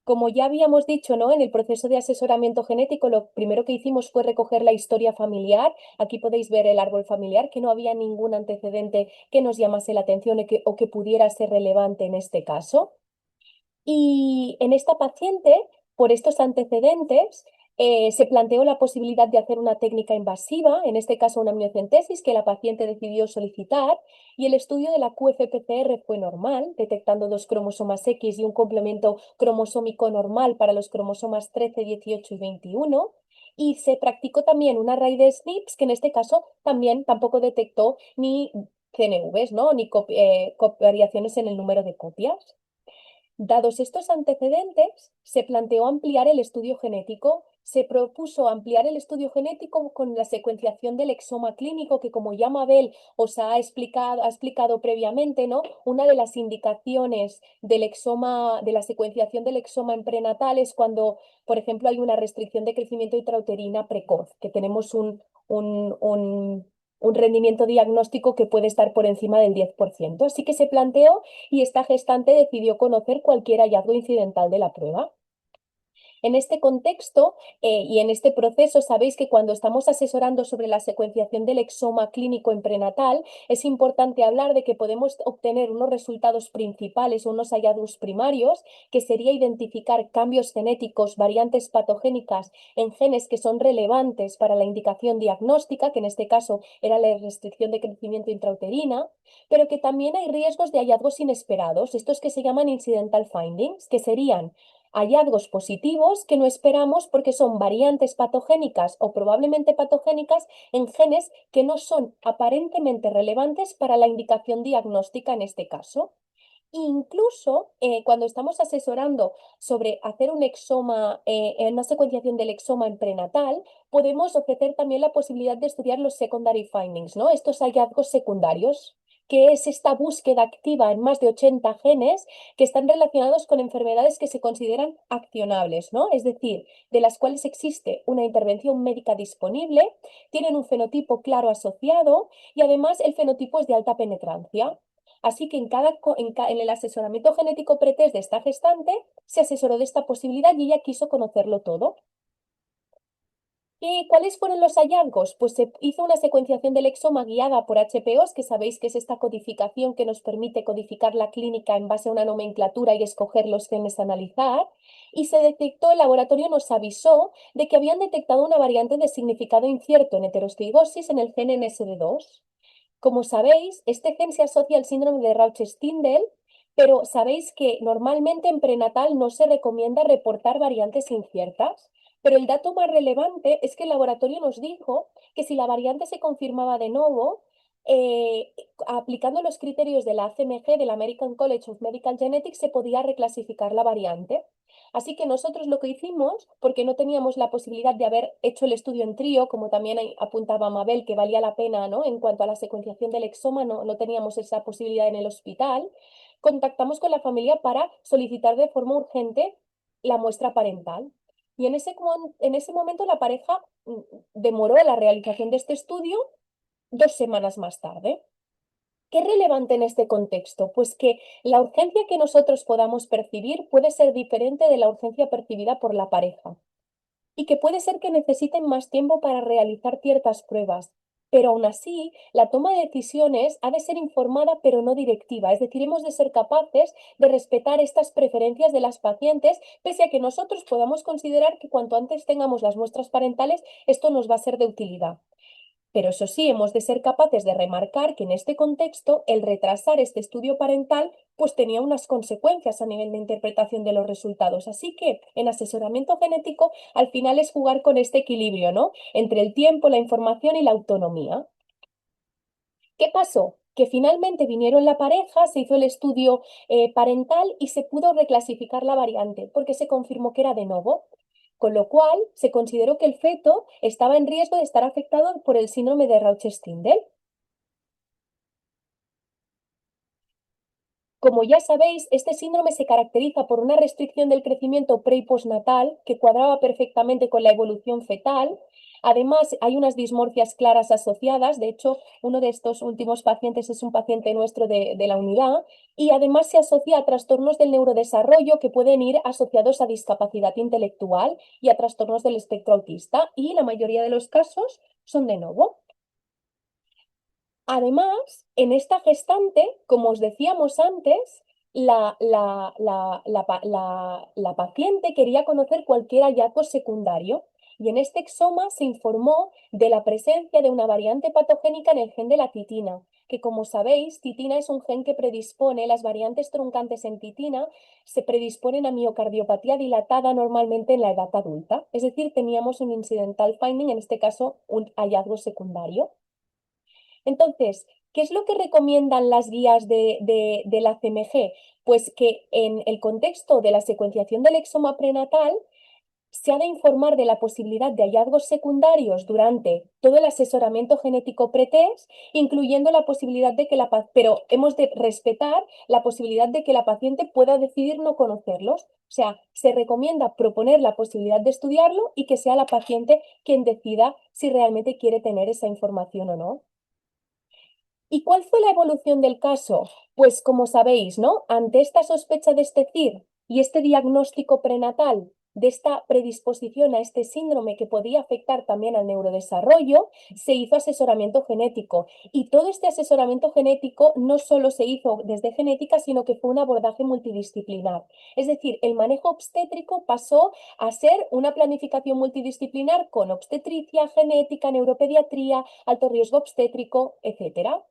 Como ya habíamos dicho, ¿no? En el proceso de asesoramiento genético, lo primero que hicimos fue recoger la historia familiar. Aquí podéis ver el árbol familiar, que no había ningún antecedente que nos llamase la atención o que pudiera ser relevante en este caso. Y en esta paciente, por estos antecedentes, se planteó la posibilidad de hacer una técnica invasiva, en este caso una amniocentesis, que la paciente decidió solicitar, y el estudio de la QFPCR fue normal, detectando 2 cromosomas X y un complemento cromosómico normal para los cromosomas 13, 18 y 21. Y se practicó también una array de SNPs, que en este caso también tampoco detectó ni CNVs, ¿no? Ni variaciones en el número de copias. Dados estos antecedentes, se planteó ampliar el estudio genético. Se propuso ampliar el estudio genético con la secuenciación del exoma clínico, que como ya Mabel os ha explicado previamente, ¿no? Una de las indicaciones del exoma, de la secuenciación del exoma en prenatal es cuando, por ejemplo, hay una restricción de crecimiento intrauterina precoz, que tenemos un, un un rendimiento diagnóstico que puede estar por encima del 10%. Así que se planteó y esta gestante decidió conocer cualquier hallazgo incidental de la prueba. En este contexto y en este proceso, sabéis que cuando estamos asesorando sobre la secuenciación del exoma clínico en prenatal, es importante hablar de que podemos obtener unos resultados principales, unos hallazgos primarios, que sería identificar cambios genéticos, variantes patogénicas en genes que son relevantes para la indicación diagnóstica, que en este caso era la restricción de crecimiento intrauterina, pero que también hay riesgos de hallazgos inesperados, estos que se llaman incidental findings, que serían hallazgos positivos que no esperamos porque son variantes patogénicas o probablemente patogénicas en genes que no son aparentemente relevantes para la indicación diagnóstica en este caso. Incluso cuando estamos asesorando sobre hacer un exoma, una secuenciación del exoma en prenatal, podemos ofrecer también la posibilidad de estudiar los secondary findings, ¿no? Estos hallazgos secundarios, que es esta búsqueda activa en más de 80 genes que están relacionados con enfermedades que se consideran accionables, ¿no? Es decir, de las cuales existe una intervención médica disponible, tienen un fenotipo claro asociado y además el fenotipo es de alta penetrancia. Así que en el asesoramiento genético pretest de esta gestante se asesoró de esta posibilidad y ella quiso conocerlo todo. ¿Y cuáles fueron los hallazgos? Pues se hizo una secuenciación del exoma guiada por HPOs, que sabéis que es esta codificación que nos permite codificar la clínica en base a una nomenclatura y escoger los genes a analizar. Y se detectó, el laboratorio nos avisó de que habían detectado una variante de significado incierto en heterocigosis en el gen NSD2. Como sabéis, este gen se asocia al síndrome de Rauch-Stindl, pero sabéis que normalmente en prenatal no se recomienda reportar variantes inciertas. Pero el dato más relevante es que el laboratorio nos dijo que si la variante se confirmaba de nuevo, eh, aplicando los criterios de la ACMG, del American College of Medical Genetics, se podía reclasificar la variante. Así que nosotros lo que hicimos, porque no teníamos la posibilidad de haber hecho el estudio en trío, como también apuntaba Mabel, que valía la pena, ¿no? En cuanto a la secuenciación del exoma, no teníamos esa posibilidad en el hospital, contactamos con la familia para solicitar de forma urgente la muestra parental. Y en ese momento la pareja demoró la realización de este estudio 2 semanas más tarde. ¿Qué es relevante en este contexto? Pues que la urgencia que nosotros podamos percibir puede ser diferente de la urgencia percibida por la pareja y que puede ser que necesiten más tiempo para realizar ciertas pruebas. Pero aún así, la toma de decisiones ha de ser informada pero no directiva, es decir, hemos de ser capaces de respetar estas preferencias de las pacientes, pese a que nosotros podamos considerar que cuanto antes tengamos las muestras parentales, esto nos va a ser de utilidad. Pero eso sí, hemos de ser capaces de remarcar que en este contexto el retrasar este estudio parental pues tenía unas consecuencias a nivel de interpretación de los resultados. Así que en asesoramiento genético al final es jugar con este equilibrio, ¿no? Entre el tiempo, la información y la autonomía. ¿Qué pasó? Que finalmente vinieron la pareja, se hizo el estudio parental y se pudo reclasificar la variante porque se confirmó que era de novo, con lo cual se consideró que el feto estaba en riesgo de estar afectado por el síndrome de Rauch-Stindl. Como ya sabéis, este síndrome se caracteriza por una restricción del crecimiento pre y postnatal que cuadraba perfectamente con la evolución fetal. Además, hay unas dismorfias claras asociadas. De hecho, uno de estos últimos pacientes es un paciente nuestro de la unidad. Y además se asocia a trastornos del neurodesarrollo que pueden ir asociados a discapacidad intelectual y a trastornos del espectro autista. Y la mayoría de los casos son de novo. Además, en esta gestante, como os decíamos antes, la paciente quería conocer cualquier hallazgo secundario y en este exoma se informó de la presencia de una variante patogénica en el gen de la titina, que como sabéis, titina es un gen que predispone, las variantes truncantes en titina se predisponen a miocardiopatía dilatada normalmente en la edad adulta. Es decir, teníamos un incidental finding, en este caso un hallazgo secundario. Entonces, ¿qué es lo que recomiendan las guías de la CMG? Pues que en el contexto de la secuenciación del exoma prenatal se ha de informar de la posibilidad de hallazgos secundarios durante todo el asesoramiento genético pretest, incluyendo la posibilidad de que pero hemos de respetar la posibilidad de que la paciente pueda decidir no conocerlos. O sea, se recomienda proponer la posibilidad de estudiarlo y que sea la paciente quien decida si realmente quiere tener esa información o no. ¿Y cuál fue la evolución del caso? Pues como sabéis, ¿no? Ante esta sospecha de este CIR y este diagnóstico prenatal de esta predisposición a este síndrome que podía afectar también al neurodesarrollo, se hizo asesoramiento genético. Y todo este asesoramiento genético no solo se hizo desde genética, sino que fue un abordaje multidisciplinar. Es decir, el manejo obstétrico pasó a ser una planificación multidisciplinar con obstetricia, genética, neuropediatría, alto riesgo obstétrico, etcétera.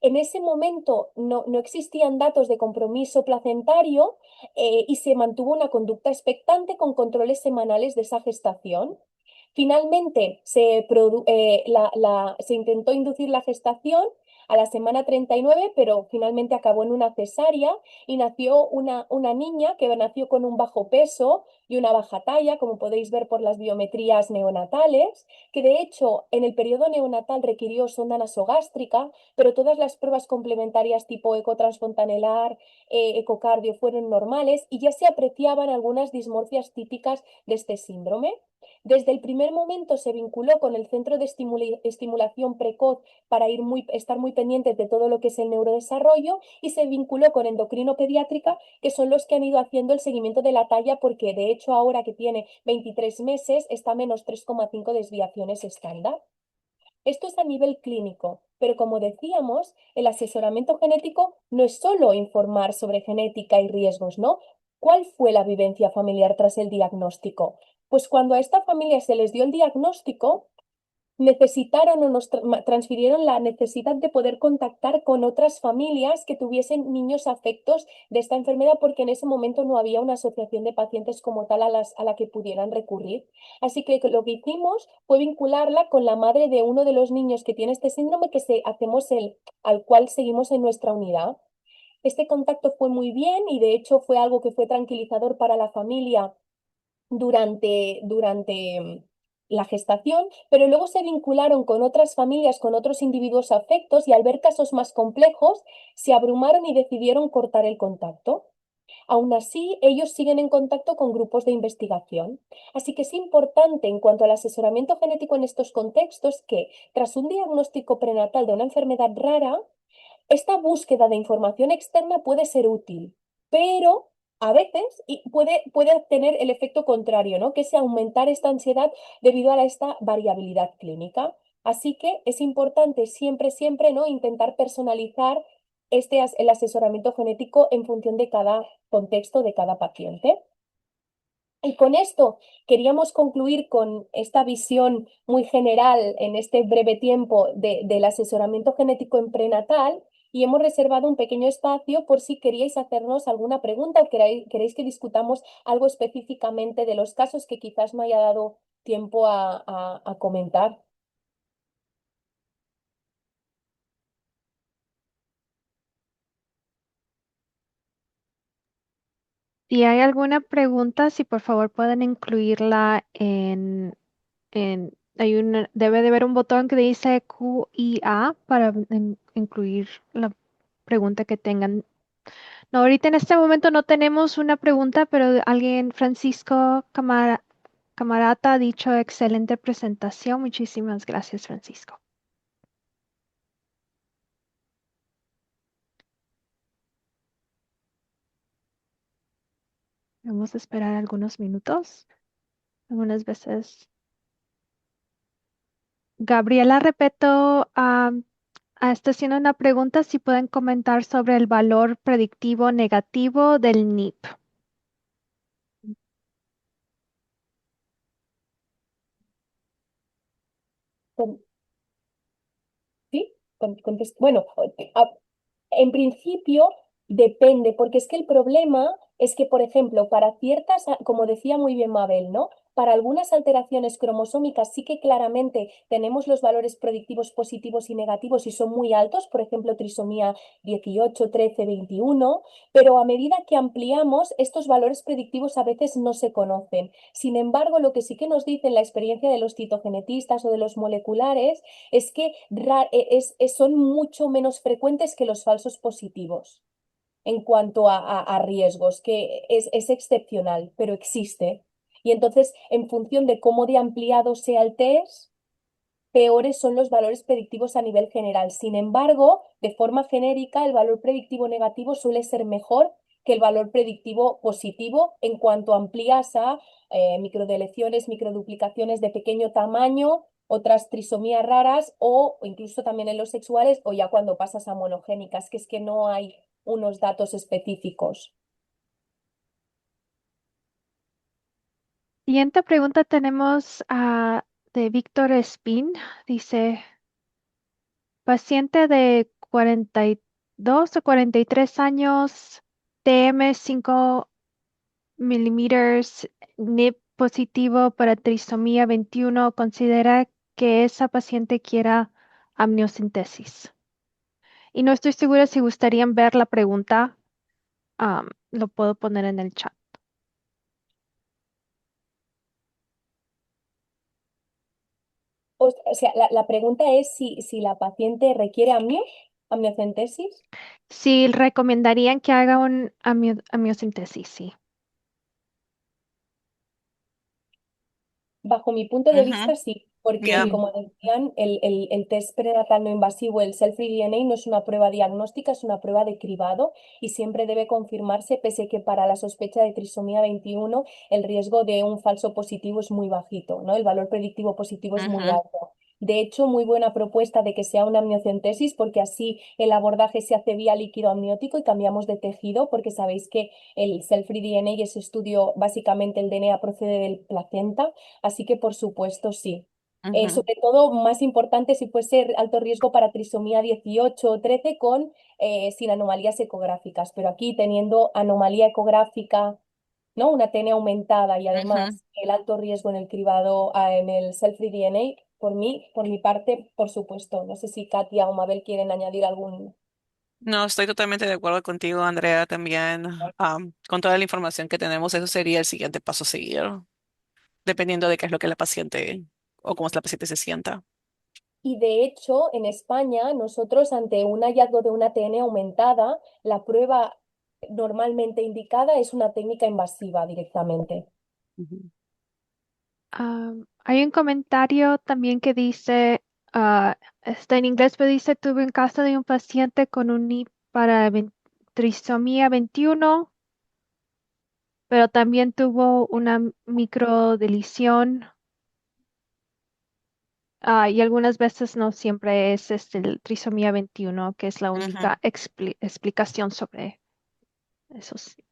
En ese momento no existían datos de compromiso placentario y se mantuvo una conducta expectante con controles semanales de esa gestación. Finalmente, se intentó inducir la gestación a la semana 39, pero finalmente acabó en una cesárea y nació una niña que nació con un bajo peso y una baja talla, como podéis ver por las biometrías neonatales, que de hecho en el periodo neonatal requirió sonda nasogástrica, pero todas las pruebas complementarias tipo eco transfontanelar, ecocardio fueron normales y ya se apreciaban algunas dismorfias típicas de este síndrome. Desde el primer momento se vinculó con el centro de estimulación precoz para estar muy pendientes de todo lo que es el neurodesarrollo y se vinculó con endocrino pediátrica, que son los que han ido haciendo el seguimiento de la talla porque de hecho ahora que tiene 23 meses está a menos 3,5 desviaciones estándar. Esto es a nivel clínico, pero como decíamos, el asesoramiento genético no es solo informar sobre genética y riesgos, ¿no? ¿Cuál fue la vivencia familiar tras el diagnóstico? Pues cuando a esta familia se les dio el diagnóstico, necesitaron o nos transfirieron la necesidad de poder contactar con otras familias que tuviesen niños afectos de esta enfermedad, porque en ese momento no había una asociación de pacientes como tal a la que pudieran recurrir. Así que lo que hicimos fue vincularla con la madre de uno de los niños que tiene este síndrome, hacemos al cual seguimos en nuestra unidad. Este contacto fue muy bien y de hecho fue algo que fue tranquilizador para la familia durante la gestación, pero luego se vincularon con otras familias, con otros individuos afectos y al ver casos más complejos, se abrumaron y decidieron cortar el contacto. Aún así, ellos siguen en contacto con grupos de investigación. Así que es importante en cuanto al asesoramiento genético en estos contextos que, tras un diagnóstico prenatal de una enfermedad rara, esta búsqueda de información externa puede ser útil, pero a veces puede tener el efecto contrario, ¿no? Que es aumentar esta ansiedad debido a esta variabilidad clínica. Así que es importante siempre, siempre, ¿no? Intentar personalizar el asesoramiento genético en función de cada contexto de cada paciente. Y con esto queríamos concluir con esta visión muy general en este breve tiempo del asesoramiento genético en prenatal y hemos reservado un pequeño espacio por si queríais hacernos alguna pregunta o queréis que discutamos algo específicamente de los casos que quizás no haya dado tiempo a comentar. Si hay alguna pregunta, si por favor pueden incluirla debe de haber un botón que dice Q y A para incluir la pregunta que tengan. No, ahorita en este momento no tenemos una pregunta, pero Francisco Camarata ha dicho excelente presentación. Muchísimas gracias, Francisco. Vamos a esperar algunos minutos. Algunas veces. Gabriela Repeto está haciendo una pregunta si pueden comentar sobre el valor predictivo negativo del NIP. ¿Sí? Bueno, en principio depende, porque es que el problema es que, por ejemplo, para ciertas, como decía muy bien Mabel, ¿no? Para algunas alteraciones cromosómicas sí que claramente tenemos los valores predictivos positivos y negativos y son muy altos, por ejemplo, trisomía 18, 13, 21, pero a medida que ampliamos, estos valores predictivos a veces no se conocen. Sin embargo, lo que sí que nos dice la experiencia de los citogenetistas o de los moleculares es que son mucho menos frecuentes que los falsos positivos en cuanto a riesgos, que es excepcional, pero existe. Y entonces, en función de cómo de ampliado sea el test, peores son los valores predictivos a nivel general. Sin embargo, de forma genérica, el valor predictivo negativo suele ser mejor que el valor predictivo positivo en cuanto amplías a microdeleciones, microduplicaciones de pequeño tamaño, otras trisomías raras o incluso también en los sexuales o ya cuando pasas a monogénicas, que es que no hay unos datos específicos. Siguiente pregunta tenemos de Víctor Espín. Dice, paciente de 42 o 43 años, TM 5 milímetros, NIP positivo para trisomía 21, considera que esa paciente quiera amniocentesis. Y no estoy segura si gustarían ver la pregunta. Lo puedo poner en el chat. O sea, la pregunta es si la paciente requiere amniocentesis. Sí, recomendarían que haga un amniocentesis, sí. Bajo mi punto de Ujú, vista, sí, porque ya. como decían, el test prenatal no invasivo, el self-free DNA, no es una prueba diagnóstica, es una prueba de cribado y siempre debe confirmarse, pese que para la sospecha de trisomía 21 el riesgo de un falso positivo es muy bajito, ¿no? El valor predictivo positivo es muy Ujú, alto. De hecho, muy buena propuesta de que sea una amniocentesis, porque así el abordaje se hace vía líquido amniótico y cambiamos de tejido, porque sabéis que el self-free DNA y ese estudio, básicamente el DNA procede del placenta. Así que, por supuesto, sí. Ujú. Sobre todo, más importante si fuese alto riesgo para trisomía 18 o 13 sin anomalías ecográficas. Pero aquí teniendo anomalía ecográfica, ¿no? Una TN aumentada y Ujú. además el alto riesgo en el cribado, en el cell-free DNA, por mi parte, por supuesto. No sé si Katia o Mabel quieren añadir algún... No, estoy totalmente de acuerdo contigo, Andrea, también. Con toda la información que tenemos, eso sería el siguiente paso a seguir, dependiendo de qué es lo que la paciente o cómo la paciente se sienta. Y de hecho, en España, nosotros ante un hallazgo de una TN aumentada, la prueba normalmente indicada es una técnica invasiva directamente. Ujú. Hay un comentario también que dice, está en inglés, pero dice, tuve un caso de un paciente con un NIP para trisomía 21, pero también tuvo una microdeleción, y algunas veces no siempre es el trisomía 21, que es la Ujú. única explicación sobre eso. Sí.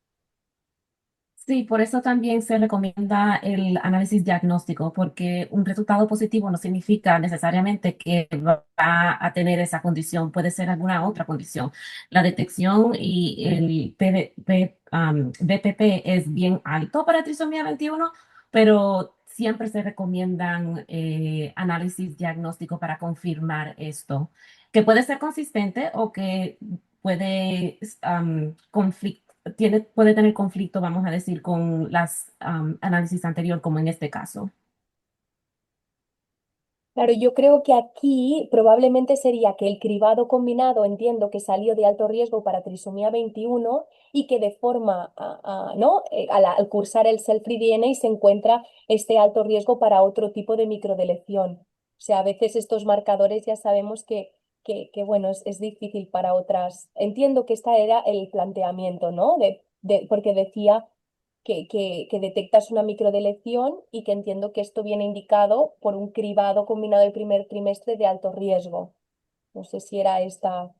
Sí, por eso también se recomienda el análisis diagnóstico, porque un resultado positivo no significa necesariamente que va a tener esa condición, puede ser alguna otra condición. La detección y el BPP es bien alto para trisomía 21, pero siempre se recomiendan análisis diagnóstico para confirmar esto, que puede ser consistente o que puede puede tener conflicto, vamos a decir, con las análisis anterior, como en este caso. Claro, yo creo que aquí probablemente sería que el cribado combinado, entiendo que salió de alto riesgo para trisomía 21 y que de forma, ¿no? Al cursar el cell-free DNA se encuentra este alto riesgo para otro tipo de microdeleción. O sea, a veces estos marcadores ya sabemos bueno, es difícil para otras. Entiendo que este era el planteamiento, ¿no? Porque decía que detectas una microdelección y que entiendo que esto viene indicado por un cribado combinado del primer trimestre de alto riesgo. No sé si era esta.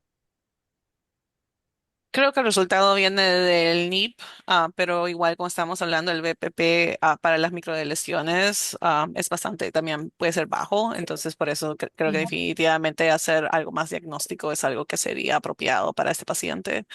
Creo que el resultado viene del NIP, pero igual como estamos hablando, el BPP para las microlesiones es bastante, también puede ser bajo, entonces por eso creo que definitivamente hacer algo más diagnóstico es algo que sería apropiado para este paciente.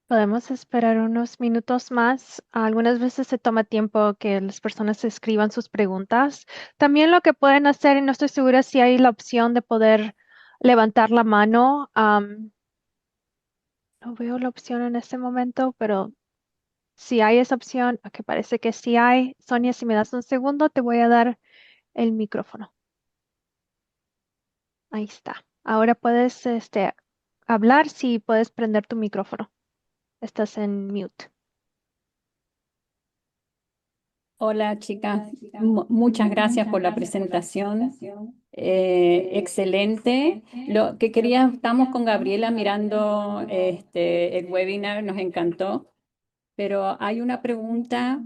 Podemos esperar unos minutos más. Algunas veces se toma tiempo que las personas escriban sus preguntas. También lo que pueden hacer, y no estoy segura si hay la opción de poder levantar la mano. No veo la opción en este momento, pero si hay esa opción, que parece que sí hay. Sonia, si me das un segundo, te voy a dar el micrófono. Ahí está. Ahora puedes, hablar si puedes prender tu micrófono. Estás en mute. Hola chicas, muchas gracias por la presentación. Excelente. Lo que quería, estamos con Gabriela mirando el webinar, nos encantó, pero hay una pregunta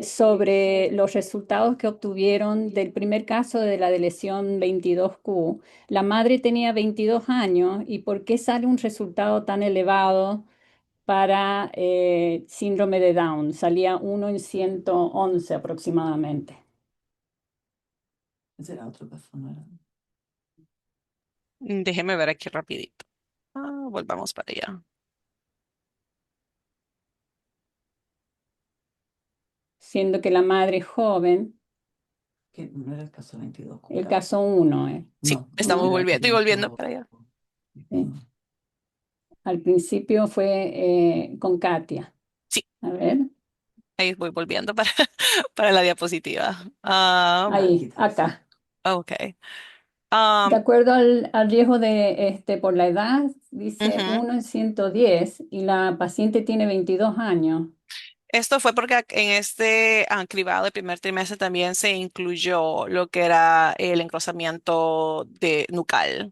sobre los resultados que obtuvieron del primer caso de la lesión 22Q. La madre tenía 22 años y ¿por qué sale un resultado tan elevado para síndrome de Down? Salía 1 en 111 aproximadamente. Ese era otro caso, ¿no era? Déjeme ver aquí rapidito. Volvamos para allá. Siendo que la madre es joven, Que no era el caso 22 con el Katy. caso 1, Sí, No, estamos era volviendo y volviendo clínico. para allá. al principio fue con Katia. Sí, A ver, ahí voy volviendo para, para la diapositiva. ahí, acá. Ok. De Um, acuerdo al riesgo de, por la edad, dice Ujú. 1 en 110 y la paciente tiene 22 años. Esto fue porque en este cribado de primer trimestre también se incluyó lo que era el engrosamiento de nucal.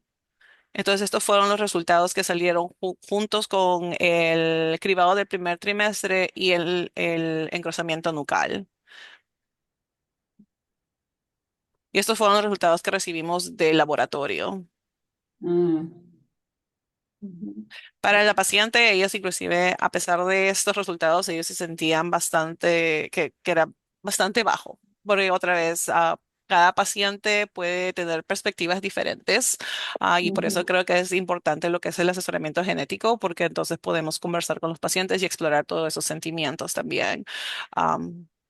Entonces, estos fueron los resultados que salieron juntos con el cribado del primer trimestre y el engrosamiento nucal. Y estos fueron los resultados que recibimos del laboratorio. Ah. Ujú, Para la paciente, ellos inclusive, a pesar de estos resultados, ellos se sentían bastante, que era bastante bajo, porque otra vez, cada paciente puede tener perspectivas diferentes, y por eso ujú, creo que es importante lo que es el asesoramiento genético, porque entonces podemos conversar con los pacientes y explorar todos esos sentimientos también.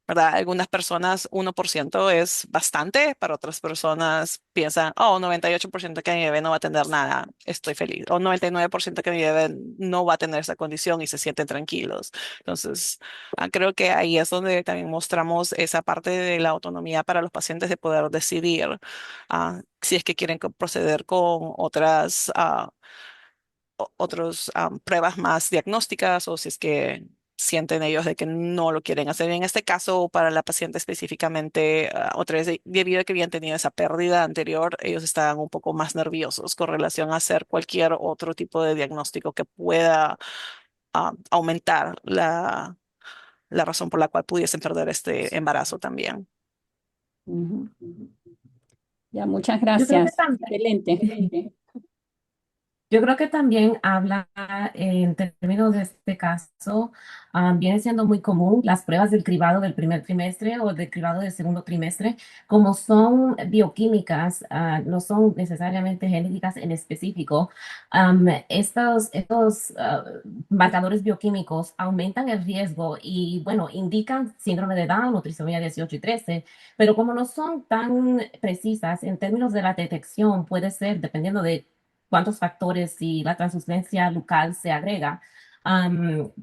¿Verdad? Algunas personas 1% es bastante, para otras personas piensan, oh, 98% que mi bebé no va a tener nada, estoy feliz. O 99% que mi bebé no va a tener esa condición y se sienten tranquilos. Entonces, creo que ahí es donde también mostramos esa parte de la autonomía para los pacientes de poder decidir si es que quieren proceder con otros pruebas más diagnósticas o si es que sienten ellos de que no lo quieren hacer. En este caso, para la paciente específicamente, otra vez, debido a que habían tenido esa pérdida anterior, ellos estaban un poco más nerviosos con relación a hacer cualquier otro tipo de diagnóstico que pueda aumentar la razón por la cual pudiesen perder este embarazo también. ujú. Ya, muchas Yo creo que gracias. también. Excelente. Yo creo que también habla en términos de este caso, viene siendo muy común las pruebas del cribado del primer trimestre o del cribado del segundo trimestre, como son bioquímicas, no son necesariamente genéticas en específico. Estos marcadores bioquímicos aumentan el riesgo y, bueno, indican síndrome de Down o trisomía 18 y 13, pero como no son tan precisas en términos de la detección, puede ser, dependiendo de cuántos factores si la translucencia local se agrega.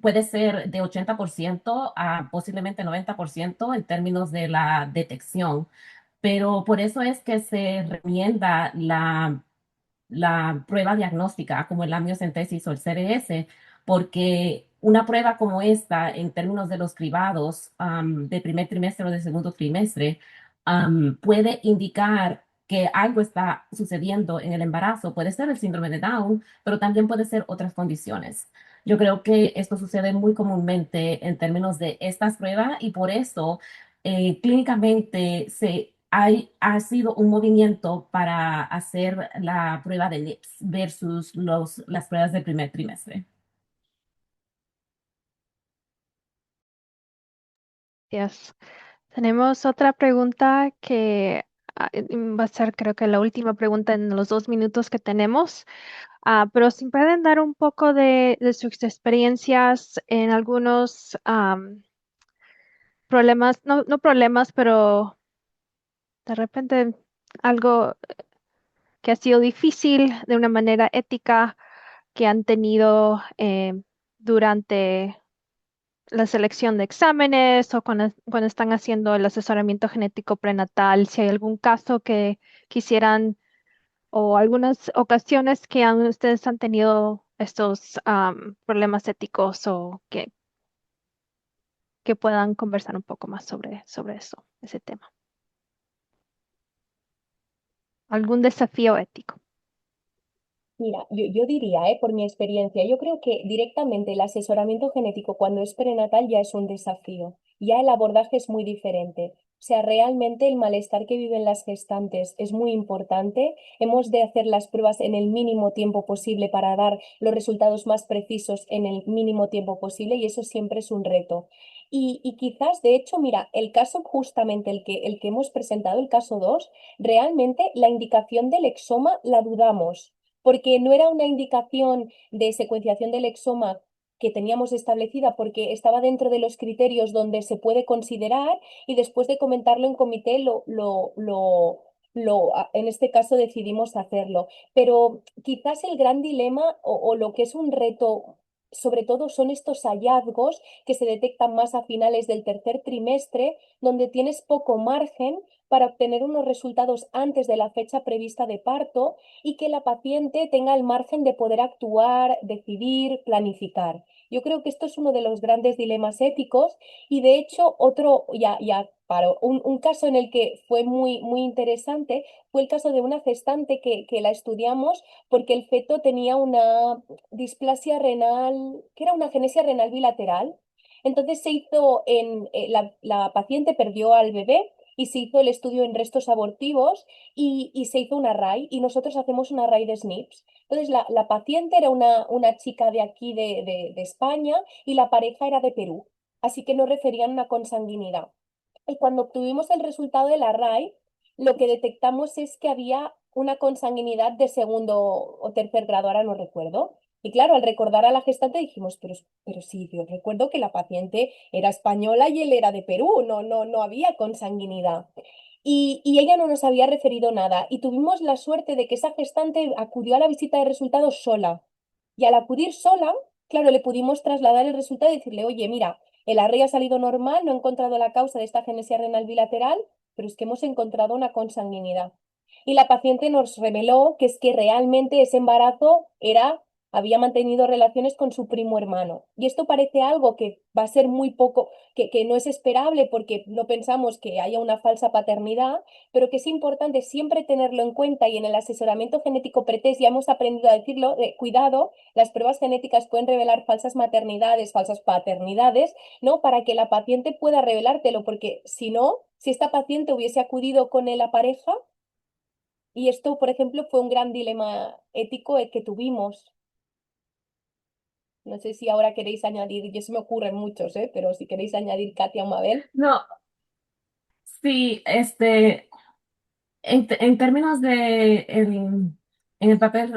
Puede ser de 80% a posiblemente 90% en términos de la detección, pero por eso es que se recomienda la prueba diagnóstica como el amniocentesis o el CRS, porque una prueba como esta, en términos de los cribados de primer trimestre o de segundo trimestre, puede indicar que algo está sucediendo en el embarazo. Puede ser el síndrome de Down, pero también puede ser otras condiciones. Yo creo que esto sucede muy comúnmente en términos de estas pruebas y por eso clínicamente ha sido un movimiento para hacer la prueba de LIPS versus las pruebas del primer trimestre. Yes. Tenemos otra pregunta que va a ser creo que la última pregunta en los 2 minutos que tenemos. Pero si pueden dar un poco de sus experiencias en algunos problemas, no problemas, pero de repente algo que ha sido difícil de una manera ética que han tenido durante la selección de exámenes o cuando están haciendo el asesoramiento genético prenatal, si hay algún caso que quisieran o algunas ocasiones que ustedes han tenido estos problemas éticos o que puedan conversar un poco más sobre eso, ese tema. ¿Algún desafío ético? Mira, yo diría, por mi experiencia, yo creo que directamente el asesoramiento genético cuando es prenatal ya es un desafío, ya el abordaje es muy diferente. O sea, realmente el malestar que viven las gestantes es muy importante. Hemos de hacer las pruebas en el mínimo tiempo posible para dar los resultados más precisos en el mínimo tiempo posible y eso siempre es un reto. Y quizás, de hecho, mira, el caso justamente el que hemos presentado, el caso 2 realmente la indicación del exoma la dudamos porque no era una indicación de secuenciación del exoma que teníamos establecida porque estaba dentro de los criterios donde se puede considerar y después de comentarlo en comité en este caso decidimos hacerlo. Pero quizás el gran dilema o lo que es un reto sobre todo son estos hallazgos que se detectan más a finales del tercer trimestre, donde tienes poco margen para obtener unos resultados antes de la fecha prevista de parto y que la paciente tenga el margen de poder actuar, decidir, planificar. Yo creo que esto es uno de los grandes dilemas éticos y de hecho otro, ya paro, un caso en el que fue muy interesante fue el caso de una gestante que la estudiamos porque el feto tenía una displasia renal, que era una agenesia renal bilateral. Entonces se hizo la paciente perdió al bebé y se hizo el estudio en restos abortivos y se hizo un array y nosotros hacemos un array de SNPs. Entonces la paciente era una chica de aquí de España y la pareja era de Perú, así que nos referían una consanguinidad. Y cuando obtuvimos el resultado del array, lo que detectamos es que había una consanguinidad de segundo o tercer grado, ahora no recuerdo. Y claro, al recordar a la gestante dijimos, pero sí, yo recuerdo que la paciente era española y él era de Perú, no había consanguinidad. Y ella no nos había referido nada. Y tuvimos la suerte de que esa gestante acudió a la visita de resultados sola. Y al acudir sola, claro, le pudimos trasladar el resultado y decirle, oye, mira, el array ha salido normal, no he encontrado la causa de esta agenesia renal bilateral, pero es que hemos encontrado una consanguinidad. Y la paciente nos reveló que es que realmente ese embarazo había mantenido relaciones con su primo hermano. Y esto parece algo que va a ser muy poco, que no es esperable porque no pensamos que haya una falsa paternidad, pero que es importante siempre tenerlo en cuenta y en el asesoramiento genético pretest ya hemos aprendido a decirlo, cuidado, las pruebas genéticas pueden revelar falsas maternidades, falsas paternidades, ¿no? Para que la paciente pueda revelártelo, porque si no, si esta paciente hubiese acudido con la pareja, y esto, por ejemplo, fue un gran dilema ético que tuvimos. No sé si ahora queréis añadir, yo se me ocurren muchos, pero si queréis añadir Katia o Mabel. No, sí, en términos de en el papel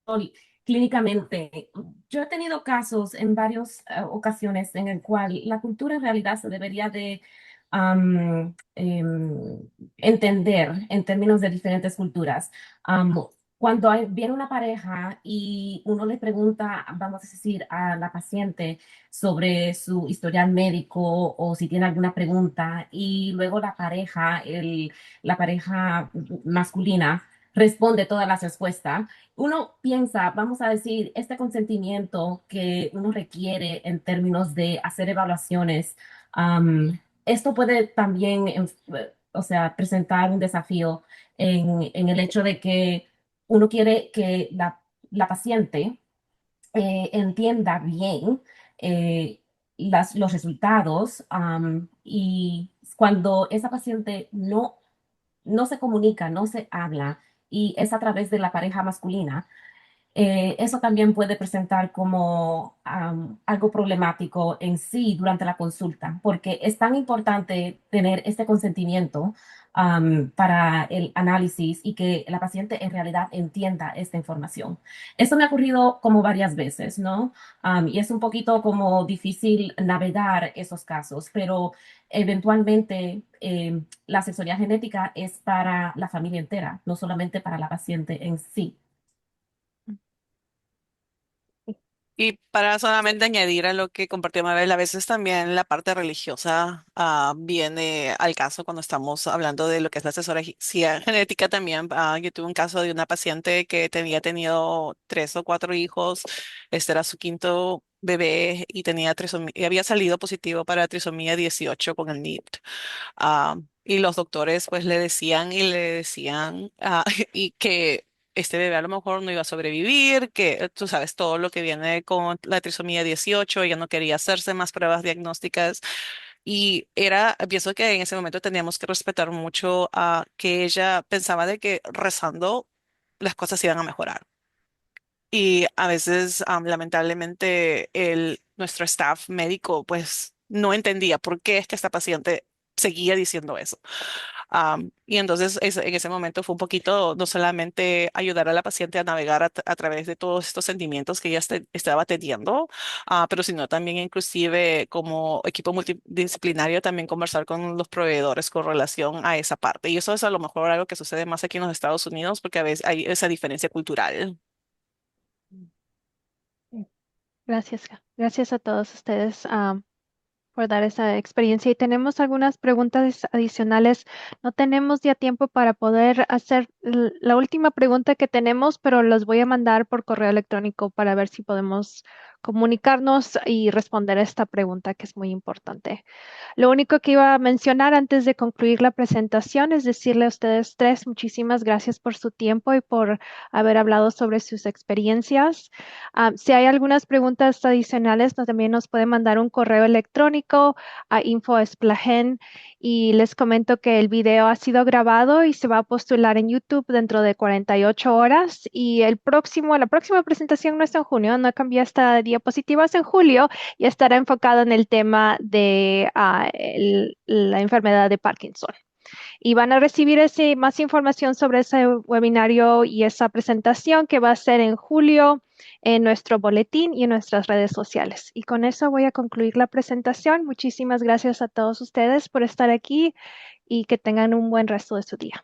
rol clínicamente, yo he tenido casos en varias ocasiones en el cual la cultura en realidad se debería de entender en términos de diferentes culturas. Am, Cuando viene una pareja y uno le pregunta, vamos a decir, a la paciente sobre su historial médico o si tiene alguna pregunta y luego la pareja masculina responde todas las respuestas, uno piensa, vamos a decir, este consentimiento que uno requiere en términos de hacer evaluaciones, esto puede también, o sea, presentar un desafío en el hecho de que uno quiere que la paciente entienda bien eh, los resultados y cuando esa paciente no se comunica, no se habla y es a través de la pareja masculina, eso también puede presentar como algo problemático en sí durante la consulta, porque es tan importante tener este consentimiento para el análisis y que la paciente en realidad entienda esta información. Eso me ha ocurrido como varias veces, ¿no? Y es un poquito como difícil navegar esos casos, pero eventualmente la asesoría genética es para la familia entera, no solamente para la paciente en sí. Y para solamente añadir a lo que compartió Mabel, a veces también la parte religiosa viene al caso cuando estamos hablando de lo que es la asesoría genética también. Yo tuve un caso de una paciente que tenía tenido 3 o 4 hijos, este era su quinto bebé y tenía trisomía, y había salido positivo para trisomía 18 con el NIPT. Y los doctores pues le decían y le decían y que este bebé a lo mejor no iba a sobrevivir, que tú sabes todo lo que viene con la trisomía 18, ella no quería hacerse más pruebas diagnósticas y pienso que en ese momento teníamos que respetar mucho a que ella pensaba de que rezando las cosas iban a mejorar. Y a veces, lamentablemente, nuestro staff médico, pues, no entendía por qué es que esta paciente seguía diciendo eso. Y entonces, en ese momento fue un poquito, no solamente ayudar a la paciente a navegar a través de todos estos sentimientos que ella estaba teniendo, pero sino también inclusive como equipo multidisciplinario también conversar con los proveedores con relación a esa parte. Y eso es a lo mejor algo que sucede más aquí en los Estados Unidos porque a veces hay esa diferencia cultural. Gracias, gracias a todos ustedes por dar esa experiencia. Y tenemos algunas preguntas adicionales. No tenemos ya tiempo para poder hacer la última pregunta que tenemos, pero los voy a mandar por correo electrónico para ver si podemos comunicarnos y responder a esta pregunta que es muy importante. Lo único que iba a mencionar antes de concluir la presentación es decirle a ustedes tres muchísimas gracias por su tiempo y por haber hablado sobre sus experiencias. Si hay algunas preguntas adicionales, también nos pueden mandar un correo electrónico a info@splagen Y les comento que el video ha sido grabado y se va a postular en YouTube dentro de 48 horas. Y la próxima presentación no es en junio, no cambié esta diapositiva, es en julio y estará enfocado en el tema de la enfermedad de Parkinson. Y van a recibir más información sobre ese webinario y esa presentación que va a ser en julio en nuestro boletín y en nuestras redes sociales. Y con eso voy a concluir la presentación. Muchísimas gracias a todos ustedes por estar aquí y que tengan un buen resto de su día.